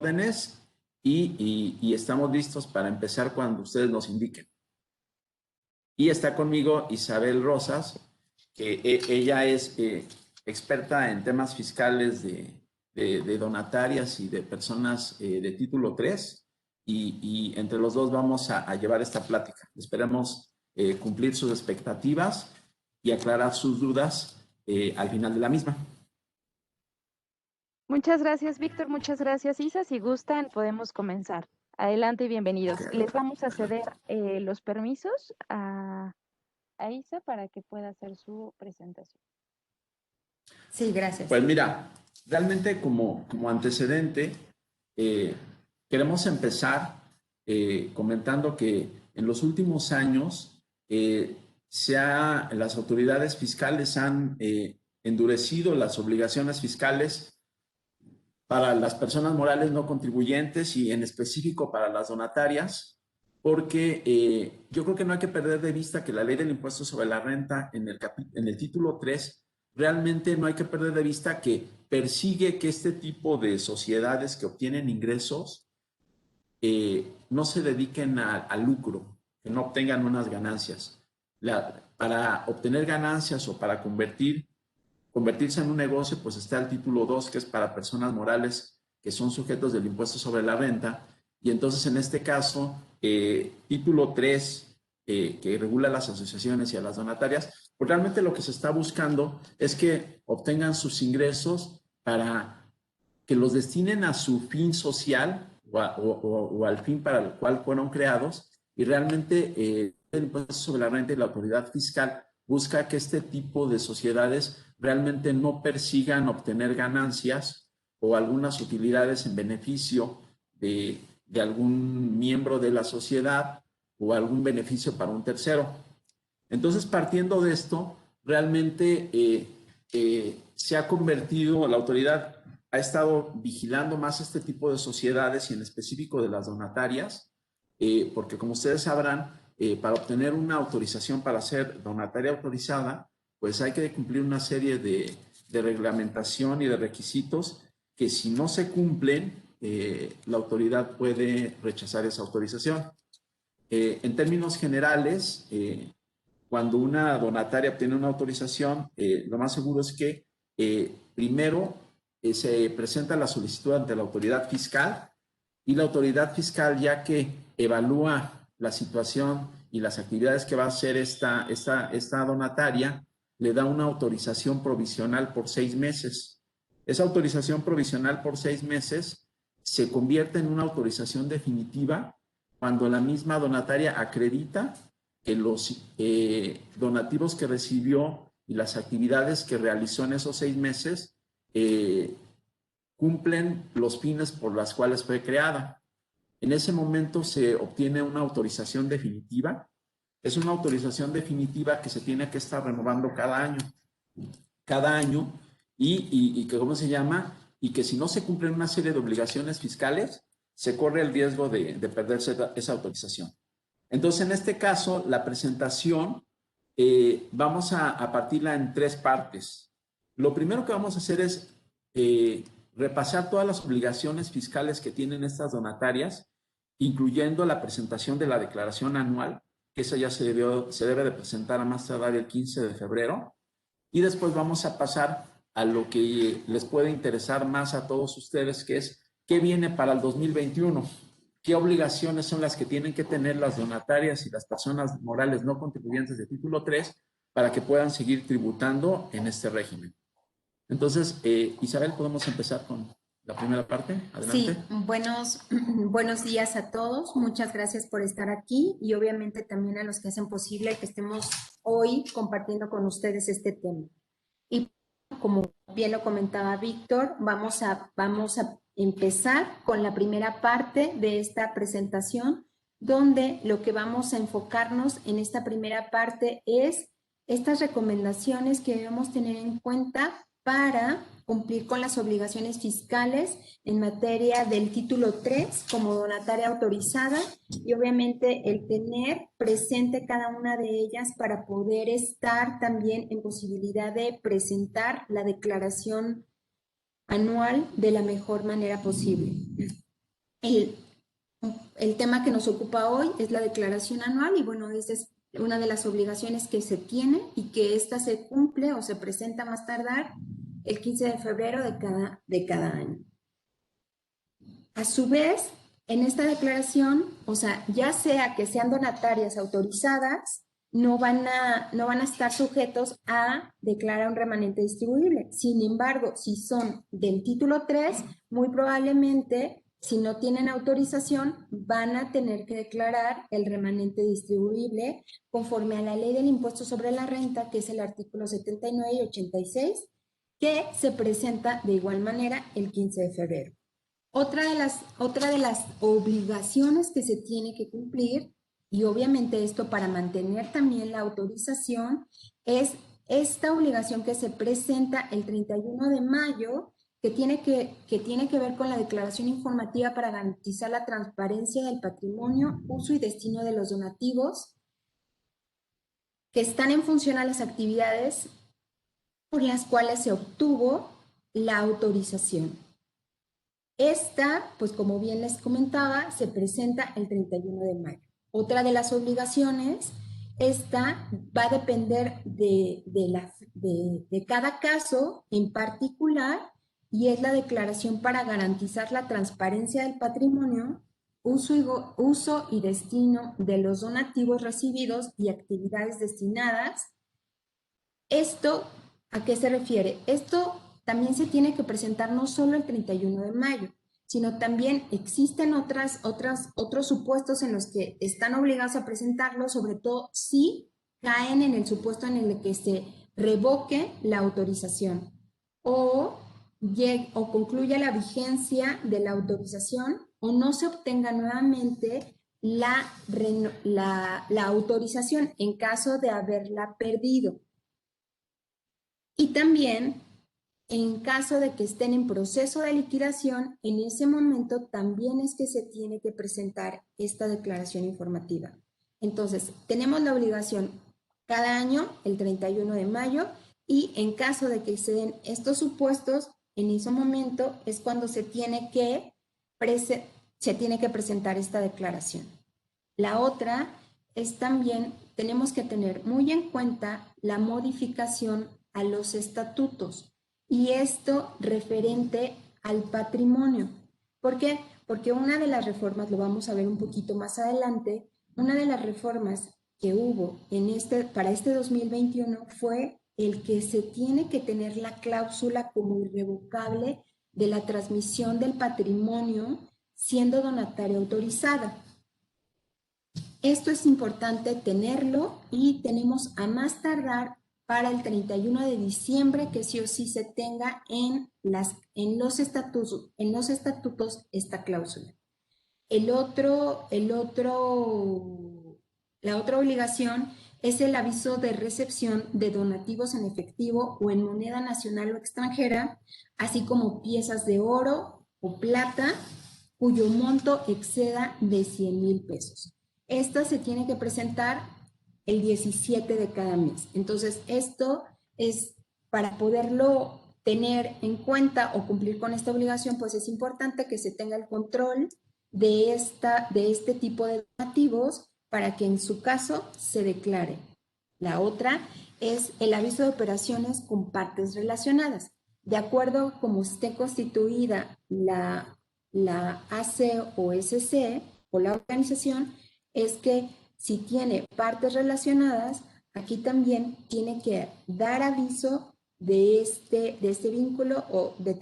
órdenes y estamos listos para empezar cuando ustedes nos indiquen. Y está conmigo Isabel Rosas, que ella es experta en temas fiscales de donatarias y de personas de título 3, y entre los dos vamos a llevar esta plática. Esperemos cumplir sus expectativas y aclarar sus dudas al final de la misma. Muchas gracias, Víctor. Muchas gracias, Isa. Si gustan, podemos comenzar. Adelante y bienvenidos. Okay. Les vamos a ceder los permisos a Isa para que pueda hacer su presentación. Sí, gracias. Pues mira, realmente como antecedente, queremos empezar comentando que en los últimos años las autoridades fiscales han endurecido las obligaciones fiscales para las personas morales no contribuyentes y en específico para las donatarias, porque yo creo que no hay que perder de vista que la ley del impuesto sobre la renta en el título 3 realmente no hay que perder de vista que persigue que este tipo de sociedades que obtienen ingresos no se dediquen al lucro, que no obtengan unas ganancias. Para obtener ganancias o para convertirse en un negocio, pues está el título 2, que es para personas morales que son sujetos del impuesto sobre la renta. Y entonces, en este caso, título 3, que regula las asociaciones y a las donatarias, pues realmente lo que se está buscando es que obtengan sus ingresos para que los destinen a su fin social o al fin para el cual fueron creados, y realmente el impuesto sobre la renta y la autoridad fiscal busca que este tipo de sociedades realmente no persigan obtener ganancias o algunas utilidades en beneficio de algún miembro de la sociedad o algún beneficio para un tercero. Entonces, partiendo de esto, realmente se ha convertido, la autoridad ha estado vigilando más este tipo de sociedades y en específico de las donatarias, porque como ustedes sabrán, para obtener una autorización para ser donataria autorizada, pues hay que cumplir una serie de reglamentación y de requisitos que si no se cumplen, la autoridad puede rechazar esa autorización. En términos generales, cuando una donataria obtiene una autorización, lo más seguro es que primero se presenta la solicitud ante la autoridad fiscal, y la autoridad fiscal, ya que evalúa la situación y las actividades que va a hacer esta donataria, le da una autorización provisional por 6 meses. Esa autorización provisional por 6 meses se convierte en una autorización definitiva cuando la misma donataria acredita que los donativos que recibió y las actividades que realizó en esos 6 meses cumplen los fines por las cuales fue creada. En ese momento se obtiene una autorización definitiva. Es una autorización definitiva que se tiene que estar renovando cada año, y que, ¿cómo se llama? Y que si no se cumplen una serie de obligaciones fiscales, se corre el riesgo de perderse esa autorización. Entonces, en este caso, la presentación vamos a partirla en 3 partes. Lo primero que vamos a hacer es repasar todas las obligaciones fiscales que tienen estas donatarias, incluyendo la presentación de la declaración anual, que esa ya se debe de presentar a más tardar el 15 de febrero. Y después vamos a pasar a lo que les puede interesar más a todos ustedes, que es qué viene para el 2021. ¿Qué obligaciones son las que tienen que tener las donatarias y las personas morales no contribuyentes de título 3 para que puedan seguir tributando en este régimen? Entonces, Isabel, ¿podemos empezar con la primera parte? Adelante. Sí, buenos días a todos. Muchas gracias por estar aquí y obviamente también a los que hacen posible que estemos hoy compartiendo con ustedes este tema. Y como bien lo comentaba Víctor, vamos a empezar con la primera parte de esta presentación, donde lo que vamos a enfocarnos en esta primera parte es estas recomendaciones que debemos tener en cuenta para cumplir con las obligaciones fiscales en materia del título 3 como donataria autorizada, y obviamente el tener presente cada una de ellas para poder estar también en posibilidad de presentar la declaración anual de la mejor manera posible. el tema que nos ocupa hoy es la declaración anual y bueno, esa es una de las obligaciones que se tiene y que esta se cumple o se presenta más tardar el 15 de febrero de cada año. A su vez, en esta declaración, o sea, ya sea que sean donatarias autorizadas, no van a estar sujetos a declarar un remanente distribuible. Sin embargo, si son del título 3, muy probablemente, si no tienen autorización, van a tener que declarar el remanente distribuible conforme a la ley del impuesto sobre la renta, que es el artículo 79 y 86, que se presenta de igual manera el 15 de febrero. Otra de las obligaciones que se tiene que cumplir, y obviamente esto para mantener también la autorización, es esta obligación que se presenta el 31 de mayo, que tiene que ver con la declaración informativa para garantizar la transparencia del patrimonio, uso y destino de los donativos que están en función a las actividades por las cuales se obtuvo la autorización. Esta, pues como bien les comentaba, se presenta el 31 de mayo. Otra de las obligaciones, esta va a depender de cada caso en particular y es la declaración para garantizar la transparencia del patrimonio, uso y destino de los donativos recibidos y actividades destinadas. ¿Esto a qué se refiere? Esto también se tiene que presentar no solo el 31 de mayo, sino también existen otros supuestos en los que están obligados a presentarlo, sobre todo si caen en el supuesto en el que se revoque la autorización o concluya la vigencia de la autorización o no se obtenga nuevamente la autorización en caso de haberla perdido. Y también, en caso de que estén en proceso de liquidación, en ese momento también es que se tiene que presentar esta declaración informativa. Entonces, tenemos la obligación cada año, el 31 de mayo, y en caso de que se den estos supuestos, en ese momento es cuando se tiene que presentar esta declaración. La otra es también, tenemos que tener muy en cuenta la modificación a los estatutos y esto referente al patrimonio. ¿Por qué? Porque una de las reformas, lo vamos a ver un poquito más adelante, una de las reformas que hubo para este 2021 fue el que se tiene que tener la cláusula como irrevocable de la transmisión del patrimonio siendo donataria autorizada. Esto es importante tenerlo y tenemos a más tardar para el 31 de diciembre que sí o sí se tenga en los estatutos esta cláusula. La otra obligación es el aviso de recepción de donativos en efectivo o en moneda nacional o extranjera, así como piezas de oro o plata cuyo monto exceda de 100,000 pesos. Esta se tiene que presentar el 17 de cada mes. Entonces, esto es para poderlo tener en cuenta o cumplir con esta obligación, pues es importante que se tenga el control de este tipo de donativos para que en su caso se declare. La otra es el aviso de operaciones con partes relacionadas. De acuerdo a cómo esté constituida la AC o SC o la organización, es que si tiene partes relacionadas, aquí también tiene que dar aviso de este vínculo o de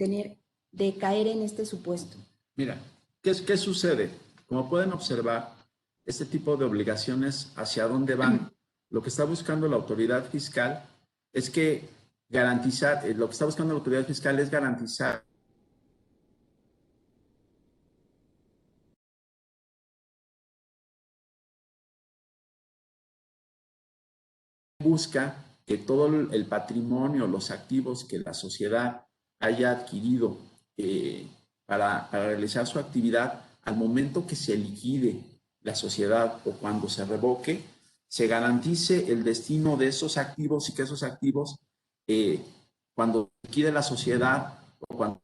caer en este supuesto. Mira, ¿qué sucede? Como pueden observar, este tipo de obligaciones, ¿hacia dónde van? Lo que está buscando la autoridad fiscal es que garantizar busca que todo el patrimonio, los activos que la sociedad haya adquirido para realizar su actividad, al momento que se liquide la sociedad o cuando se revoque, se garantice el destino de esos activos y que esos activos, cuando liquide la sociedad o cuando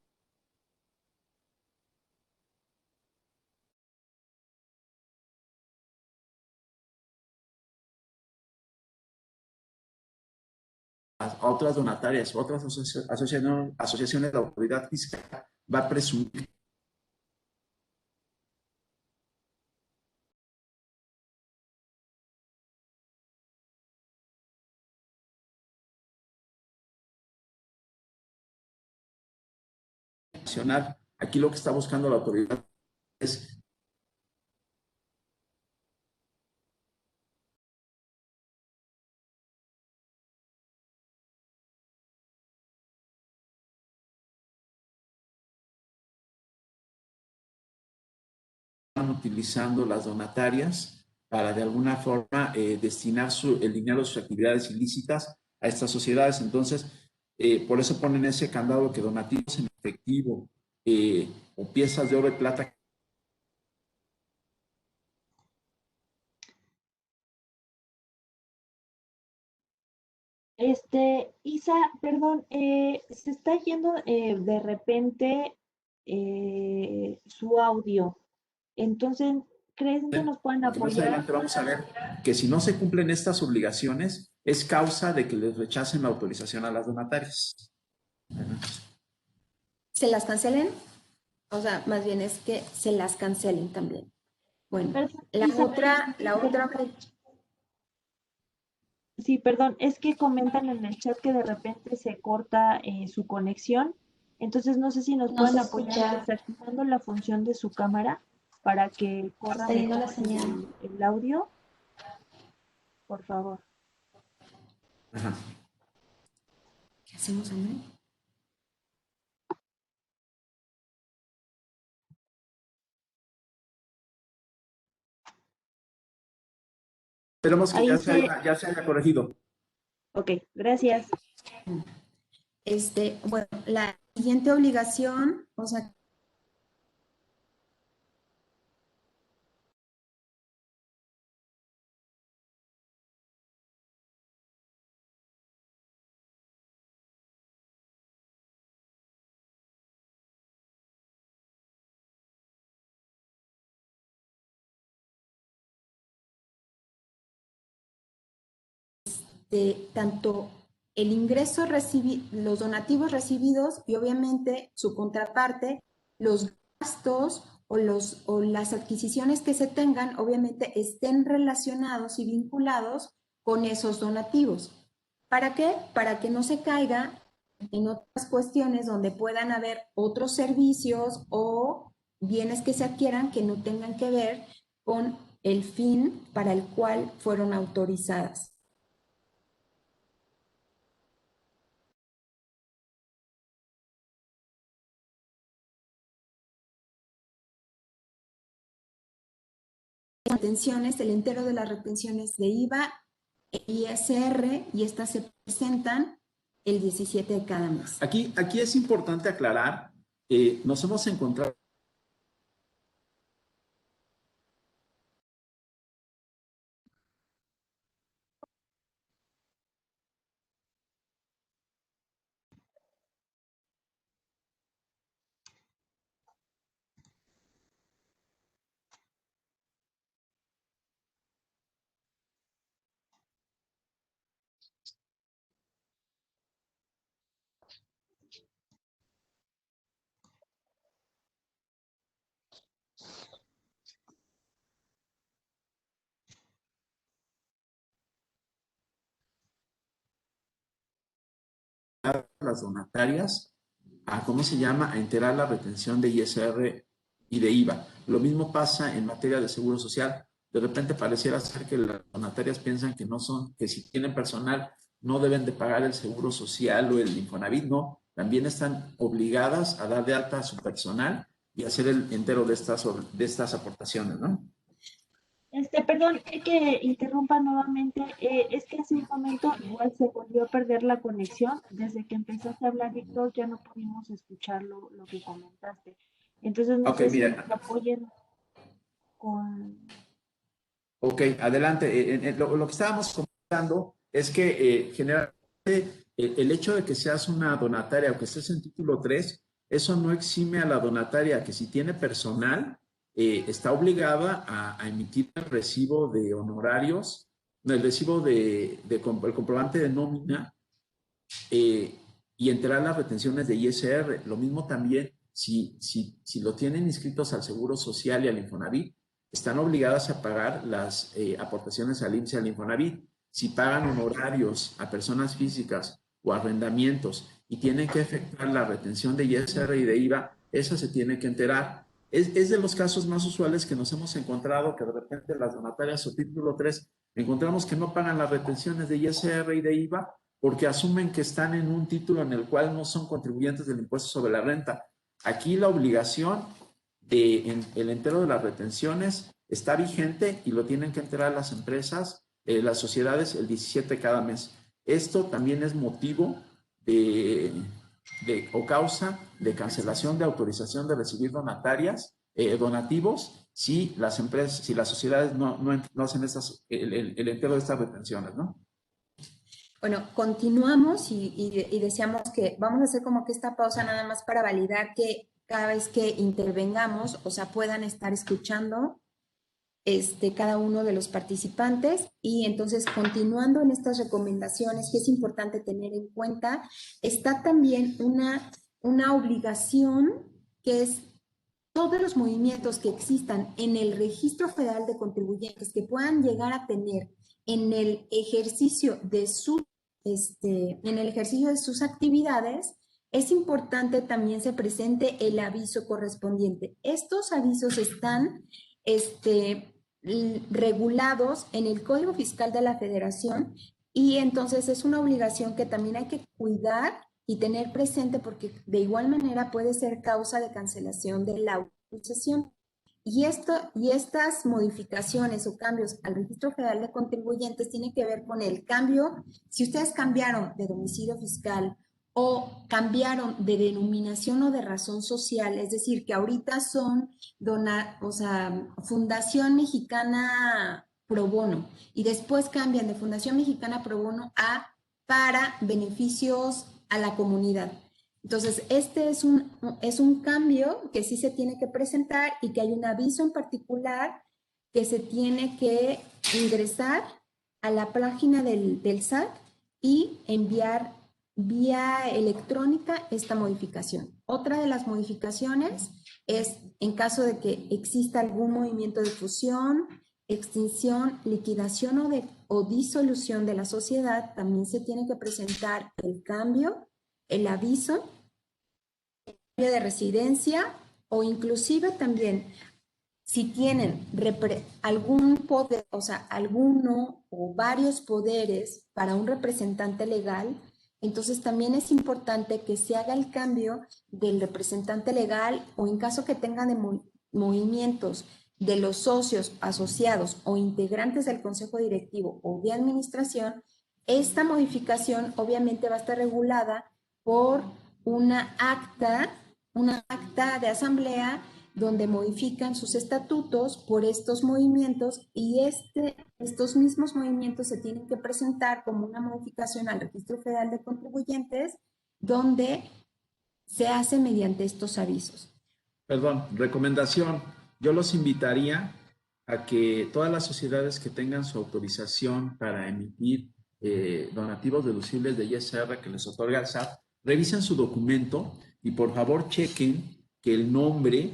a otras donatarias, otras asociaciones de autoridad fiscal, va a presumir nacional. Aquí lo que está buscando la autoridad es utilizando las donatarias para de alguna forma destinar el dinero de sus actividades ilícitas a estas sociedades. Entonces, por eso ponen ese candado que donativos en efectivo o piezas de oro y plata. Isa, perdón, se está yendo de repente su audio. Entonces, ¿creen que nos pueden Porque más apoyar? adelante vamos a ver que si no se cumplen estas obligaciones, es causa de que les rechacen la autorización a las donatarias. ¿Se las cancelen? O sea, más bien es que se las cancelen también. Bueno, Perdón, la Isa, otra, sí, perdón, es que comentan en el chat que de repente se corta su conexión. Entonces, no sé si nos No pueden se apoyar escucha. desactivando la función de su cámara para que corra Perdiendo la mejor señal. el audio, por favor. Ajá. ¿qué hacemos, André? Esperemos que Ahí ya se haya corregido. Ok, gracias. Bueno, la siguiente obligación, o sea, de tanto el ingreso los donativos recibidos y obviamente su contraparte, los gastos o las adquisiciones que se tengan, obviamente estén relacionados y vinculados con esos donativos. ¿Para qué? Para que no se caiga en otras cuestiones donde puedan haber otros servicios o bienes que se adquieran que no tengan que ver con el fin para el cual fueron autorizadas. Retenciones, el entero de las retenciones de IVA e ISR, y estas se presentan el 17 de cada mes. Aquí es importante aclarar, nos hemos encontrado las donatarias a, ¿cómo se llama?, a enterar la retención de ISR y de IVA. Lo mismo pasa en materia de seguro social. De repente pareciera ser que las donatarias piensan que no son, que si tienen personal no deben de pagar el seguro social o el Infonavit, no. También están obligadas a dar de alta a su personal y hacer el entero de estas aportaciones, ¿no? Perdón, que interrumpa nuevamente. Es que hace un momento igual se volvió a perder la conexión. Desde que empezaste a hablar, Víctor, ya no pudimos escuchar lo que comentaste. Entonces, no Ok, sé si mira. nos apoyen con... Ok, adelante. Lo que estábamos comentando es que generalmente el hecho de que seas una donataria o que estés en título 3, eso no exime a la donataria que si tiene personal, está obligada a emitir el recibo de honorarios, no, el recibo el comprobante de nómina y enterar las retenciones de ISR. Lo mismo también, si lo tienen inscritos al Seguro Social y al Infonavit, están obligadas a pagar las aportaciones al IMSS y al Infonavit. Si pagan honorarios a personas físicas o arrendamientos y tienen que efectuar la retención de ISR y de IVA, esa se tiene que enterar. Es de los casos más usuales que nos hemos encontrado, que de repente las donatarias o título 3 encontramos que no pagan las retenciones de ISR y de IVA porque asumen que están en un título en el cual no son contribuyentes del impuesto sobre la renta. Aquí la obligación de el entero de las retenciones está vigente y lo tienen que enterar las empresas, las sociedades, el 17 de cada mes. Esto también es motivo o causa de cancelación de autorización de recibir donativos si las empresas, si las sociedades no hacen el entero de estas retenciones, ¿no? Bueno, continuamos y deseamos que vamos a hacer como que esta pausa nada más para validar que cada vez que intervengamos, o sea, puedan estar escuchando cada uno de los participantes. Y entonces, continuando en estas recomendaciones que es importante tener en cuenta, está también una obligación que es todos los movimientos que existan en el Registro Federal de Contribuyentes que puedan llegar a tener en el ejercicio de sus actividades, es importante también se presente el aviso correspondiente. Estos avisos están regulados en el Código Fiscal de la Federación y entonces es una obligación que también hay que cuidar y tener presente porque de igual manera puede ser causa de cancelación de la autorización. Y estas modificaciones o cambios al Registro Federal de Contribuyentes tienen que ver con el cambio, si ustedes cambiaron de domicilio fiscal o cambiaron de denominación o de razón social, es decir, que ahorita son Fundación Mexicana Pro Bono y después cambian de Fundación Mexicana Pro Bono para beneficios a la comunidad. Entonces, este es un cambio que sí se tiene que presentar y que hay un aviso en particular que se tiene que ingresar a la página del SAT y enviar vía electrónica esta modificación. Otra de las modificaciones es en caso de que exista algún movimiento de fusión, extinción, liquidación o disolución de la sociedad, también se tiene que presentar el cambio, el aviso, el cambio de residencia o inclusive también si tienen algún poder, o sea, alguno o varios poderes para un representante legal, entonces también es importante que se haga el cambio del representante legal o en caso que tengan movimientos de los socios, asociados o integrantes del consejo directivo o de administración, esta modificación obviamente va a estar regulada por una acta de asamblea donde modifican sus estatutos por estos movimientos y estos mismos movimientos se tienen que presentar como una modificación al Registro Federal de Contribuyentes donde se hace mediante estos avisos. Perdón, recomendación. Yo los invitaría a que todas las sociedades que tengan su autorización para emitir donativos deducibles de ISR que les otorga el SAT, revisen su documento y por favor chequen que el nombre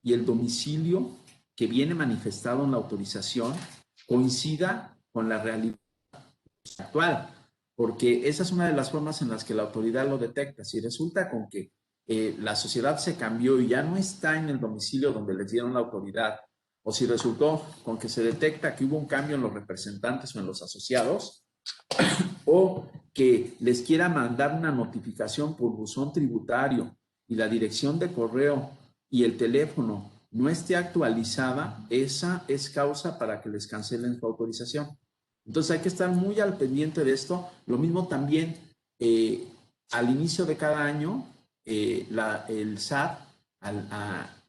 y el domicilio que viene manifestado en la autorización coincida con la realidad actual, porque esa es una de las formas en las que la autoridad lo detecta. Si resulta con que la sociedad se cambió y ya no está en el domicilio donde les dieron la autoridad, o si resultó con que se detecta que hubo un cambio en los representantes o en los asociados, o que les quiera mandar una notificación por buzón tributario y la dirección de correo y el teléfono no esté actualizada, esa es causa para que les cancelen su autorización. Entonces hay que estar muy al pendiente de esto. Lo mismo también al inicio de cada año, el SAT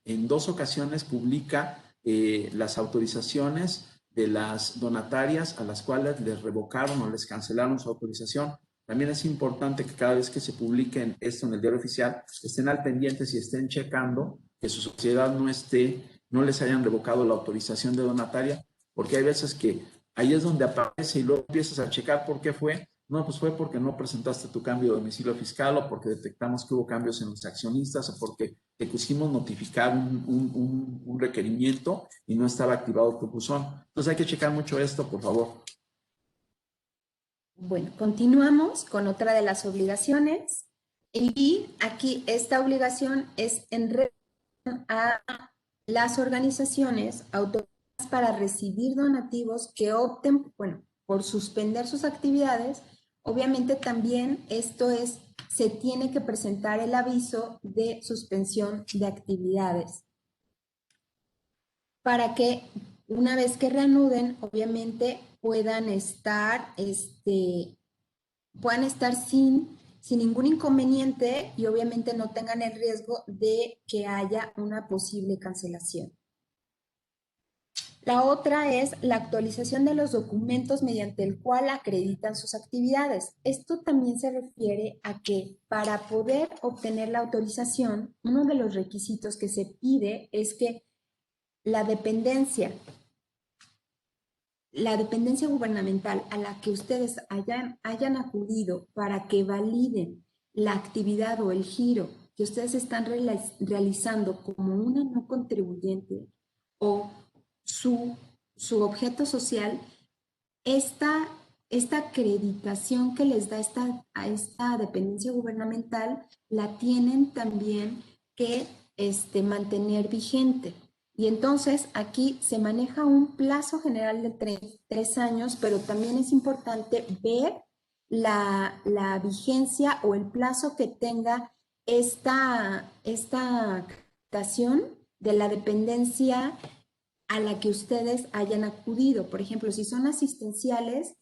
en 2 ocasiones publica las autorizaciones de las donatarias a las cuales les revocaron o les cancelaron su autorización. También es importante que cada vez que se publique esto en el diario oficial, estén al pendiente y estén checando que su sociedad no les hayan revocado la autorización de donataria, porque hay veces que ahí es donde aparece y luego empiezas a checar por qué fue No, pues fue porque no presentaste tu cambio de domicilio fiscal o porque detectamos que hubo cambios en los accionistas o porque te quisimos notificar un requerimiento y no estaba activado tu buzón. Entonces hay que checar mucho esto, por favor. Bueno, continuamos con otra de las obligaciones. Y aquí esta obligación es en relación a las organizaciones autorizadas para recibir donativos que opten, bueno, por suspender sus actividades. Obviamente también esto es, se tiene que presentar el aviso de suspensión de actividades para que una vez que reanuden, obviamente puedan estar sin ningún inconveniente y obviamente no tengan el riesgo de que haya una posible cancelación. La otra es la actualización de los documentos mediante el cual acreditan sus actividades. Esto también se refiere a que para poder obtener la autorización, uno de los requisitos que se pide es que la dependencia gubernamental a la que ustedes hayan acudido para que validen la actividad o el giro que ustedes están realizando como una no contribuyente o su objeto social, esta acreditación que les da a esta dependencia gubernamental la tienen también que mantener vigente. Y entonces aquí se maneja un plazo general de 3 años, pero también es importante ver la vigencia o el plazo que tenga esta acreditación de la dependencia a la que ustedes hayan acudido. Por ejemplo, si son asistenciales,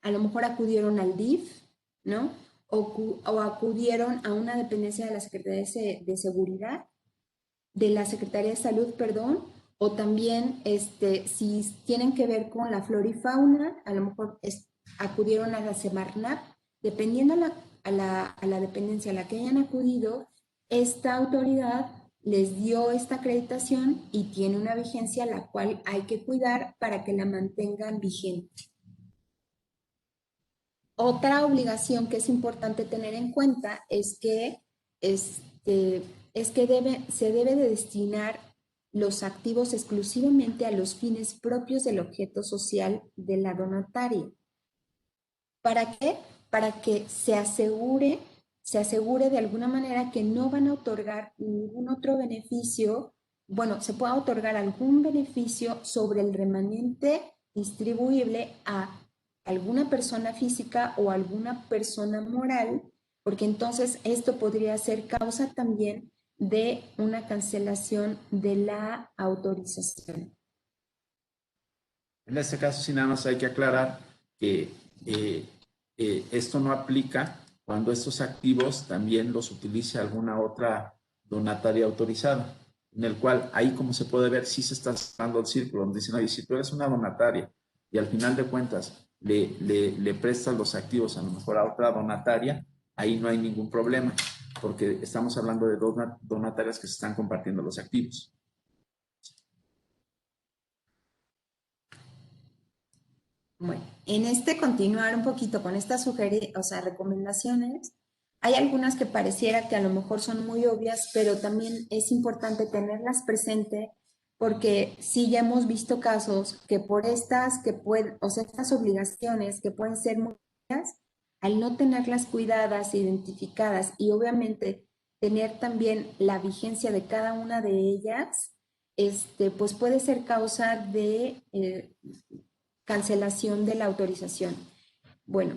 a lo mejor acudieron al DIF, ¿no? O acudieron a una dependencia de la Secretaría de Seguridad, de la Secretaría de Salud, perdón, o también si tienen que ver con la flora y fauna, a lo mejor acudieron a la Semarnat. Dependiendo a la dependencia a la que hayan acudido, esta autoridad les dio esta acreditación y tiene una vigencia la cual hay que cuidar para que la mantengan vigente. Otra obligación que es importante tener en cuenta es que se debe de destinar los activos exclusivamente a los fines propios del objeto social de la donataria. ¿Para qué? Para que se asegure de alguna manera que no van a otorgar ningún otro beneficio, bueno, se pueda otorgar algún beneficio sobre el remanente distribuible a alguna persona física o alguna persona moral, porque entonces esto podría ser causa también de una cancelación de la autorización. En este caso, sí, nada más hay que aclarar que esto no aplica cuando estos activos también los utilice alguna otra donataria autorizada, en el cual ahí, como se puede ver, sí se está cerrando el círculo, donde dicen, oye, si tú eres una donataria y al final de cuentas le prestas los activos a lo mejor a otra donataria, ahí no hay ningún problema, porque estamos hablando de dos donatarias que se están compartiendo los activos. Bueno, en continuar un poquito con estas recomendaciones, hay algunas que pareciera que a lo mejor son muy obvias, pero también es importante tenerlas presente porque sí ya hemos visto casos que por estas obligaciones que pueden ser muy obvias, al no tenerlas cuidadas, identificadas y obviamente tener también la vigencia de cada una de ellas, pues puede ser causa de cancelación de la autorización. Bueno,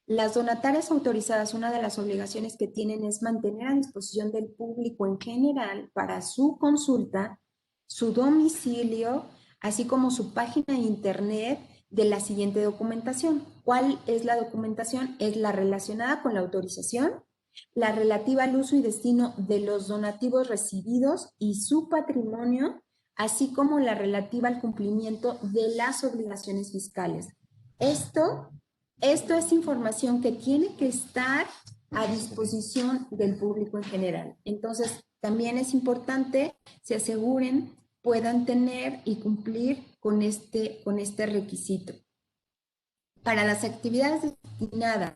las donatarias autorizadas, una de las obligaciones que tienen es mantener a disposición del público en general para su consulta, su domicilio, así como su página de internet de la siguiente documentación. ¿Cuál es la documentación? Es la relacionada con la autorización, la relativa al uso y destino de los donativos recibidos y su patrimonio, así como la relativa al cumplimiento de las obligaciones fiscales. Esto es información que tiene que estar a disposición del público en general. Entonces, también es importante se aseguren puedan tener y cumplir con este requisito. para las actividades destinadas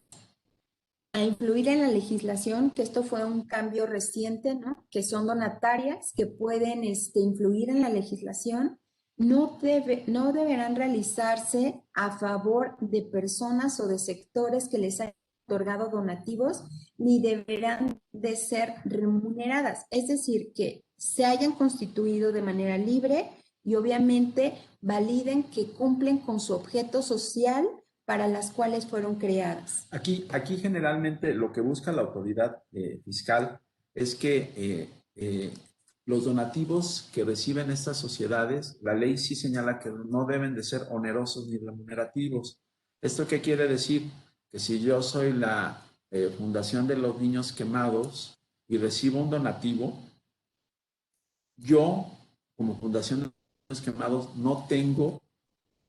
a influir en la legislación, que esto fue un cambio reciente, ¿no? Que son donatarias que pueden influir en la legislación, no deberán realizarse a favor de personas o de sectores que les hayan otorgado donativos, ni deberán de ser remuneradas. Es decir, que se hayan constituido de manera libre y obviamente validen que cumplen con su objeto social para las cuales fueron creadas. Aquí generalmente lo que busca la autoridad fiscal es que los donativos que reciben estas sociedades, la ley sí señala que no deben de ser onerosos ni remunerativos. ¿Esto qué quiere decir? Que si yo soy la Fundación de los Niños Quemados y recibo un donativo, yo, como Fundación de los Niños Quemados, no tengo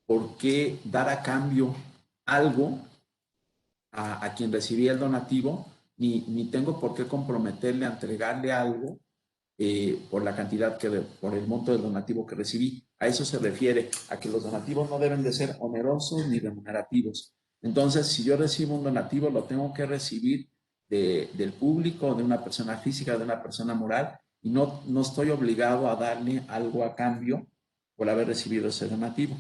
por qué dar a cambio algo a quien recibía el donativo, ni tengo por qué comprometerle a entregarle algo por la cantidad por el monto del donativo que recibí. A eso se refiere, a que los donativos no deben de ser onerosos ni remunerativos. Entonces, si yo recibo un donativo, lo tengo que recibir del público, de una persona física, de una persona moral, y no estoy obligado a darle algo a cambio por haber recibido ese donativo.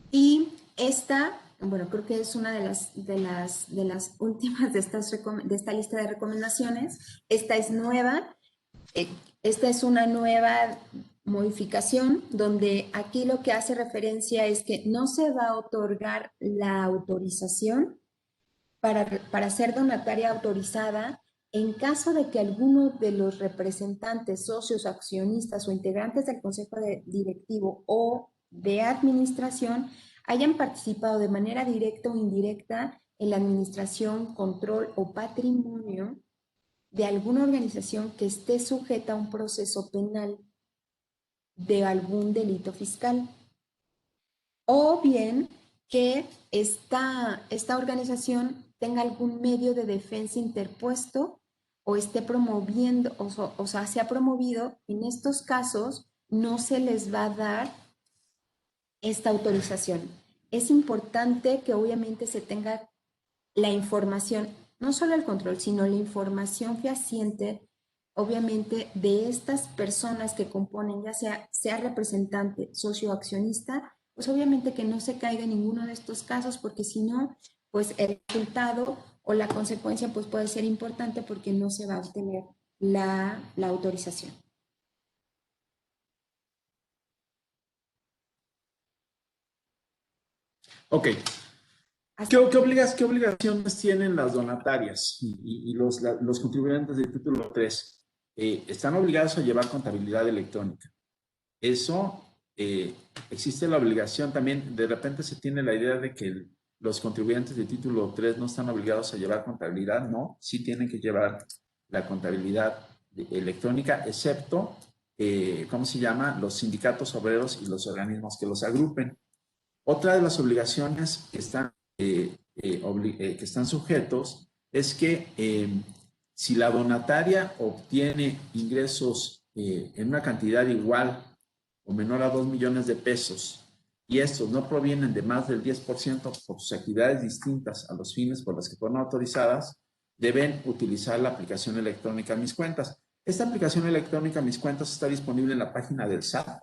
Y esta, bueno, creo que es una de las últimas de esta lista de recomendaciones. Esta es nueva. Esta es una nueva modificación donde aquí lo que hace referencia es que no se va a otorgar la autorización para ser donataria autorizada en caso de que alguno de los representantes, socios, accionistas o integrantes del consejo directivo o de administración hayan participado de manera directa o indirecta en la administración, control o patrimonio de alguna organización que esté sujeta a un proceso penal de algún delito fiscal. O bien que esta organización tenga algún medio de defensa interpuesto o esté promoviendo, o sea, se ha promovido. En estos casos no se les va a dar esta autorización. Es importante que obviamente se tenga la información, no solo el control, sino la información fehaciente, obviamente, de estas personas que componen, ya sea representante, socio o accionista, pues obviamente que no se caiga en ninguno de estos casos, porque si no, pues el resultado o la consecuencia pues puede ser importante porque no se va a obtener la autorización. Ok. ¿Qué obligaciones tienen las donatarias y los contribuyentes del título 3? Están obligados a llevar contabilidad electrónica. Eso, existe la obligación también. De repente se tiene la idea de que los contribuyentes del título 3 no están obligados a llevar contabilidad. No, sí tienen que llevar la contabilidad electrónica, excepto, ¿cómo se llama? Los sindicatos obreros y los organismos que los agrupen. Otra de las obligaciones que están sujetos es que si la donataria obtiene ingresos en una cantidad igual o menor a 2 millones de pesos y estos no provienen de más del 10% por sus actividades distintas a los fines por las que fueron autorizadas, deben utilizar la aplicación electrónica Mis Cuentas. Esta aplicación electrónica Mis Cuentas está disponible en la página del SAT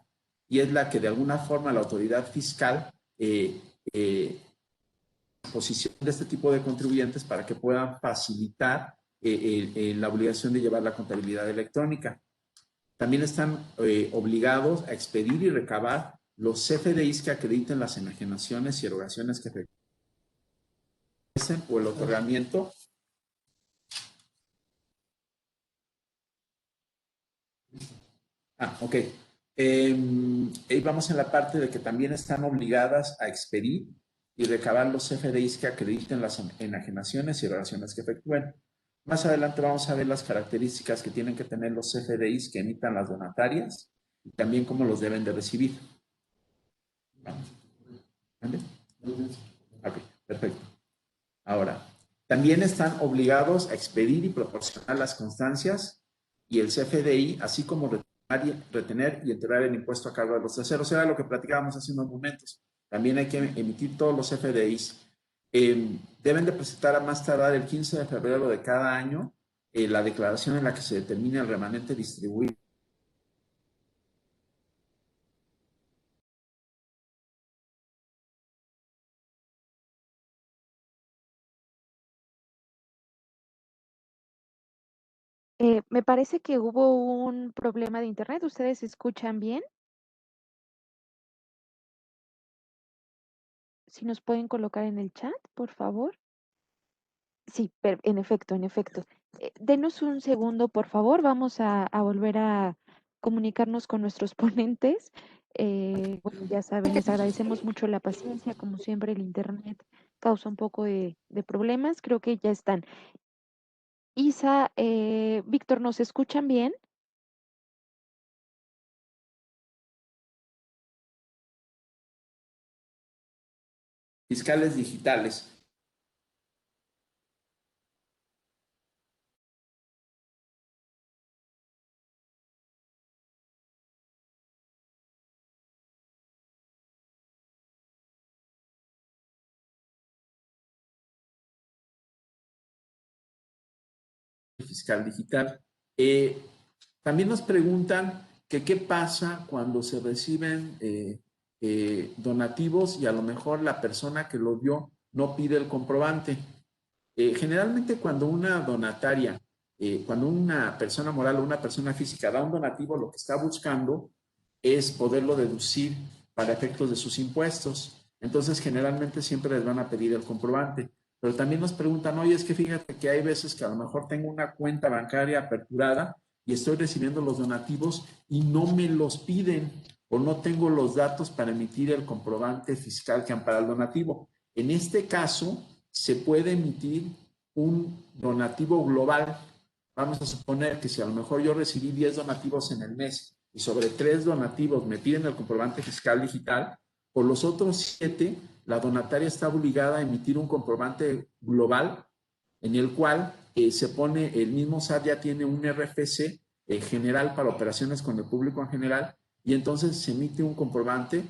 y es la que de alguna forma la autoridad fiscal posición de este tipo de contribuyentes para que puedan facilitar la obligación de llevar la contabilidad electrónica. También están obligados a expedir y recabar los CFDIs que acrediten las enajenaciones y erogaciones que efectúen o el otorgamiento. Ok. Vamos en la parte de que también están obligadas a expedir y recabar los CFDIs que acrediten las enajenaciones y erogaciones que efectúen. Más adelante vamos a ver las características que tienen que tener los CFDIs que emitan las donatarias y también cómo los deben de recibir. ¿Vale? Ok, perfecto. Ahora, también están obligados a expedir y proporcionar las constancias y el CFDI, así como retener y entregar el impuesto a cargo de los terceros. Era lo que platicábamos hace unos momentos. también hay que emitir todos los FDIs. Deben de presentar a más tardar el 15 de febrero de cada año la declaración en la que se determina el remanente distribuido. Me parece que hubo un problema de internet. ¿Ustedes escuchan bien? Si nos pueden colocar en el chat, por favor. Sí, en efecto, en efecto. Denos un segundo, por favor. Vamos a volver a comunicarnos con nuestros ponentes. Bueno, ya saben, les agradecemos mucho la paciencia. Como siempre, el internet causa un poco de problemas. Creo que ya están. Isa, Víctor, ¿nos escuchan bien? Fiscales digitales. Fiscal digital. También nos preguntan que qué pasa cuando se reciben donativos y a lo mejor la persona que lo dio no pide el comprobante. Generalmente cuando una donataria, cuando una persona moral o una persona física da un donativo, lo que está buscando es poderlo deducir para efectos de sus impuestos. Entonces, generalmente siempre les van a pedir el comprobante. Pero también nos preguntan, oye, es que fíjate que hay veces que a lo mejor tengo una cuenta bancaria aperturada y estoy recibiendo los donativos y no me los piden o no tengo los datos para emitir el comprobante fiscal que ampara el donativo. En este caso, se puede emitir un donativo global. Vamos a suponer que si a lo mejor yo recibí 10 donativos en el mes y sobre 3 donativos me piden el comprobante fiscal digital, por los otros 7, la donataria está obligada a emitir un comprobante global en el cual se pone, el mismo SAT ya tiene un RFC general para operaciones con el público en general y entonces se emite un comprobante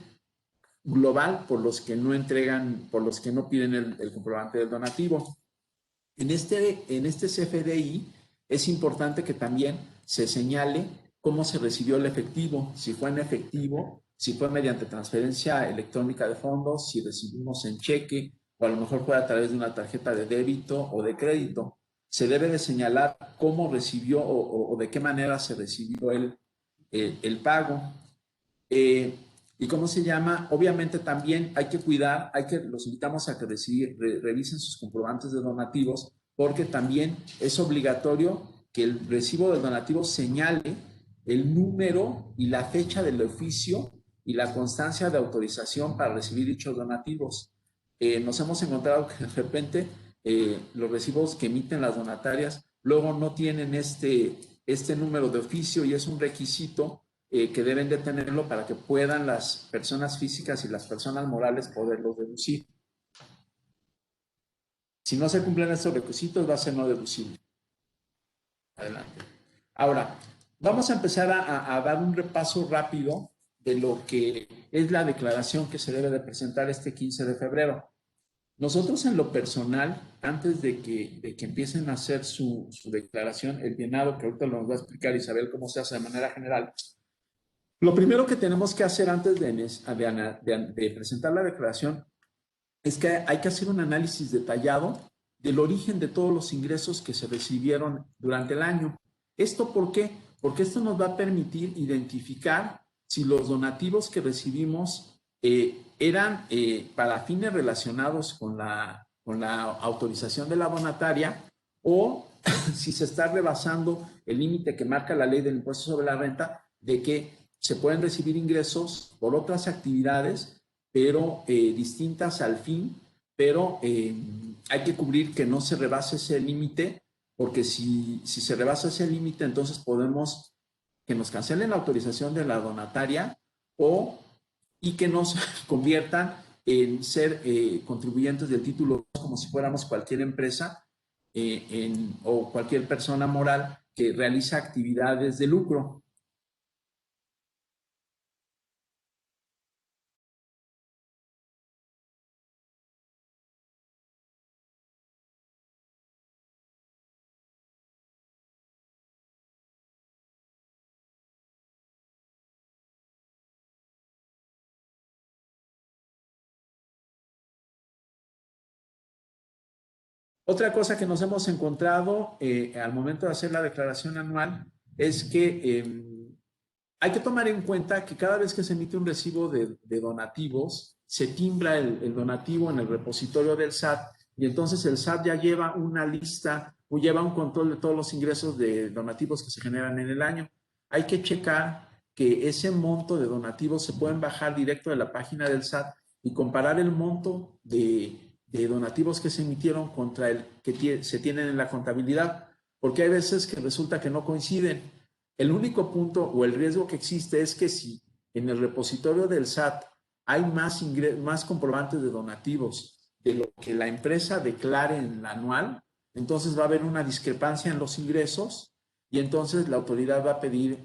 global por los que no entregan, por los que no piden el comprobante del donativo. En este CFDI es importante que también se señale cómo se recibió el efectivo, si fue en efectivo, si fue mediante transferencia electrónica de fondos, si recibimos en cheque o a lo mejor fue a través de una tarjeta de débito o de crédito. Se debe de señalar cómo recibió o de qué manera se recibió el pago. ¿Y cómo se llama? Obviamente también hay que cuidar, los invitamos a que revisen sus comprobantes de donativos, porque también es obligatorio que el recibo del donativo señale el número y la fecha del oficio y la constancia de autorización para recibir dichos donativos. Nos hemos encontrado que de repente los recibos que emiten las donatarias luego no tienen este número de oficio y es un requisito que deben de tenerlo para que puedan las personas físicas y las personas morales poderlo deducir. Si no se cumplen estos requisitos, va a ser no deducible. Adelante. Ahora, vamos a empezar a dar un repaso rápido de lo que es la declaración que se debe de presentar este 15 de febrero. Nosotros en lo personal, antes de que empiecen a hacer su declaración, el llenado, que ahorita nos va a explicar Isabel cómo se hace de manera general, lo primero que tenemos que hacer antes de presentar la declaración es que hay que hacer un análisis detallado del origen de todos los ingresos que se recibieron durante el año. ¿Esto por qué? Porque esto nos va a permitir identificar si los donativos que recibimos eran para fines relacionados con la autorización de la donataria o si se está rebasando el límite que marca la ley del impuesto sobre la renta de que se pueden recibir ingresos por otras actividades, pero distintas al fin, pero hay que cubrir que no se rebase ese límite, porque si se rebasa ese límite, entonces podemos que nos cancelen la autorización de la donataria y que nos conviertan en ser contribuyentes del título como si fuéramos cualquier empresa o cualquier persona moral que realiza actividades de lucro. Otra cosa que nos hemos encontrado al momento de hacer la declaración anual es que hay que tomar en cuenta que cada vez que se emite un recibo de donativos, se timbra el donativo en el repositorio del SAT y entonces el SAT ya lleva una lista o lleva un control de todos los ingresos de donativos que se generan en el año. Hay que checar que ese monto de donativos se pueden bajar directo de la página del SAT y comparar el monto de donativos que se emitieron contra el que se tienen en la contabilidad, porque hay veces que resulta que no coinciden. El único punto o el riesgo que existe es que si en el repositorio del SAT hay más comprobantes de donativos de lo que la empresa declare en el anual, entonces va a haber una discrepancia en los ingresos y entonces la autoridad va a pedir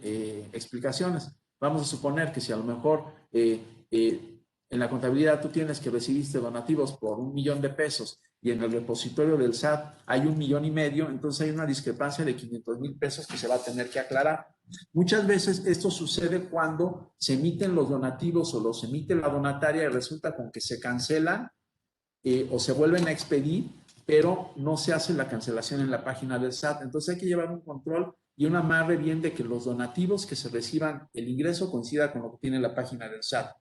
explicaciones. Vamos a suponer que si a lo mejor en la contabilidad tú tienes que recibiste donativos por $1,000,000 y en el repositorio del SAT hay $1,500,000, entonces hay una discrepancia de $500,000 que se va a tener que aclarar. Muchas veces esto sucede cuando se emiten los donativos o los emite la donataria y resulta con que se cancelan o se vuelven a expedir, pero no se hace la cancelación en la página del SAT. Entonces hay que llevar un control y un amarre bien de que los donativos que se reciban, el ingreso coincida con lo que tiene la página del SAT.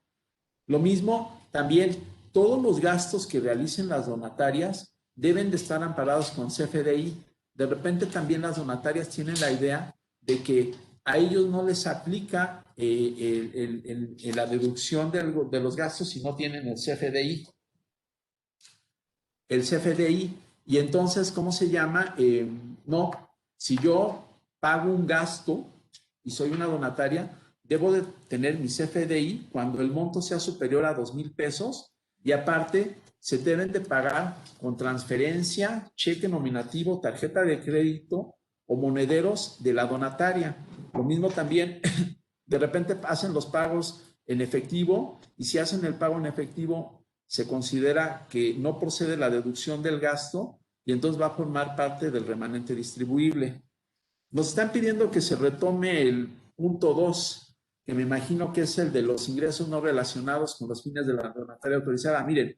Lo mismo, también todos los gastos que realicen las donatarias deben de estar amparados con CFDI. De repente también las donatarias tienen la idea de que a ellos no les aplica la deducción de los gastos si no tienen el CFDI. Y entonces, ¿cómo se llama? No, si yo pago un gasto y soy una donataria, debo de tener mi CFDI cuando el monto sea superior a $2,000 y aparte se deben de pagar con transferencia, cheque nominativo, tarjeta de crédito o monederos de la donataria. Lo mismo también, de repente hacen los pagos en efectivo y si hacen el pago en efectivo se considera que no procede la deducción del gasto y entonces va a formar parte del remanente distribuible. Nos están pidiendo que se retome el punto 2, que me imagino que es el de los ingresos no relacionados con los fines de la donataria autorizada. Miren,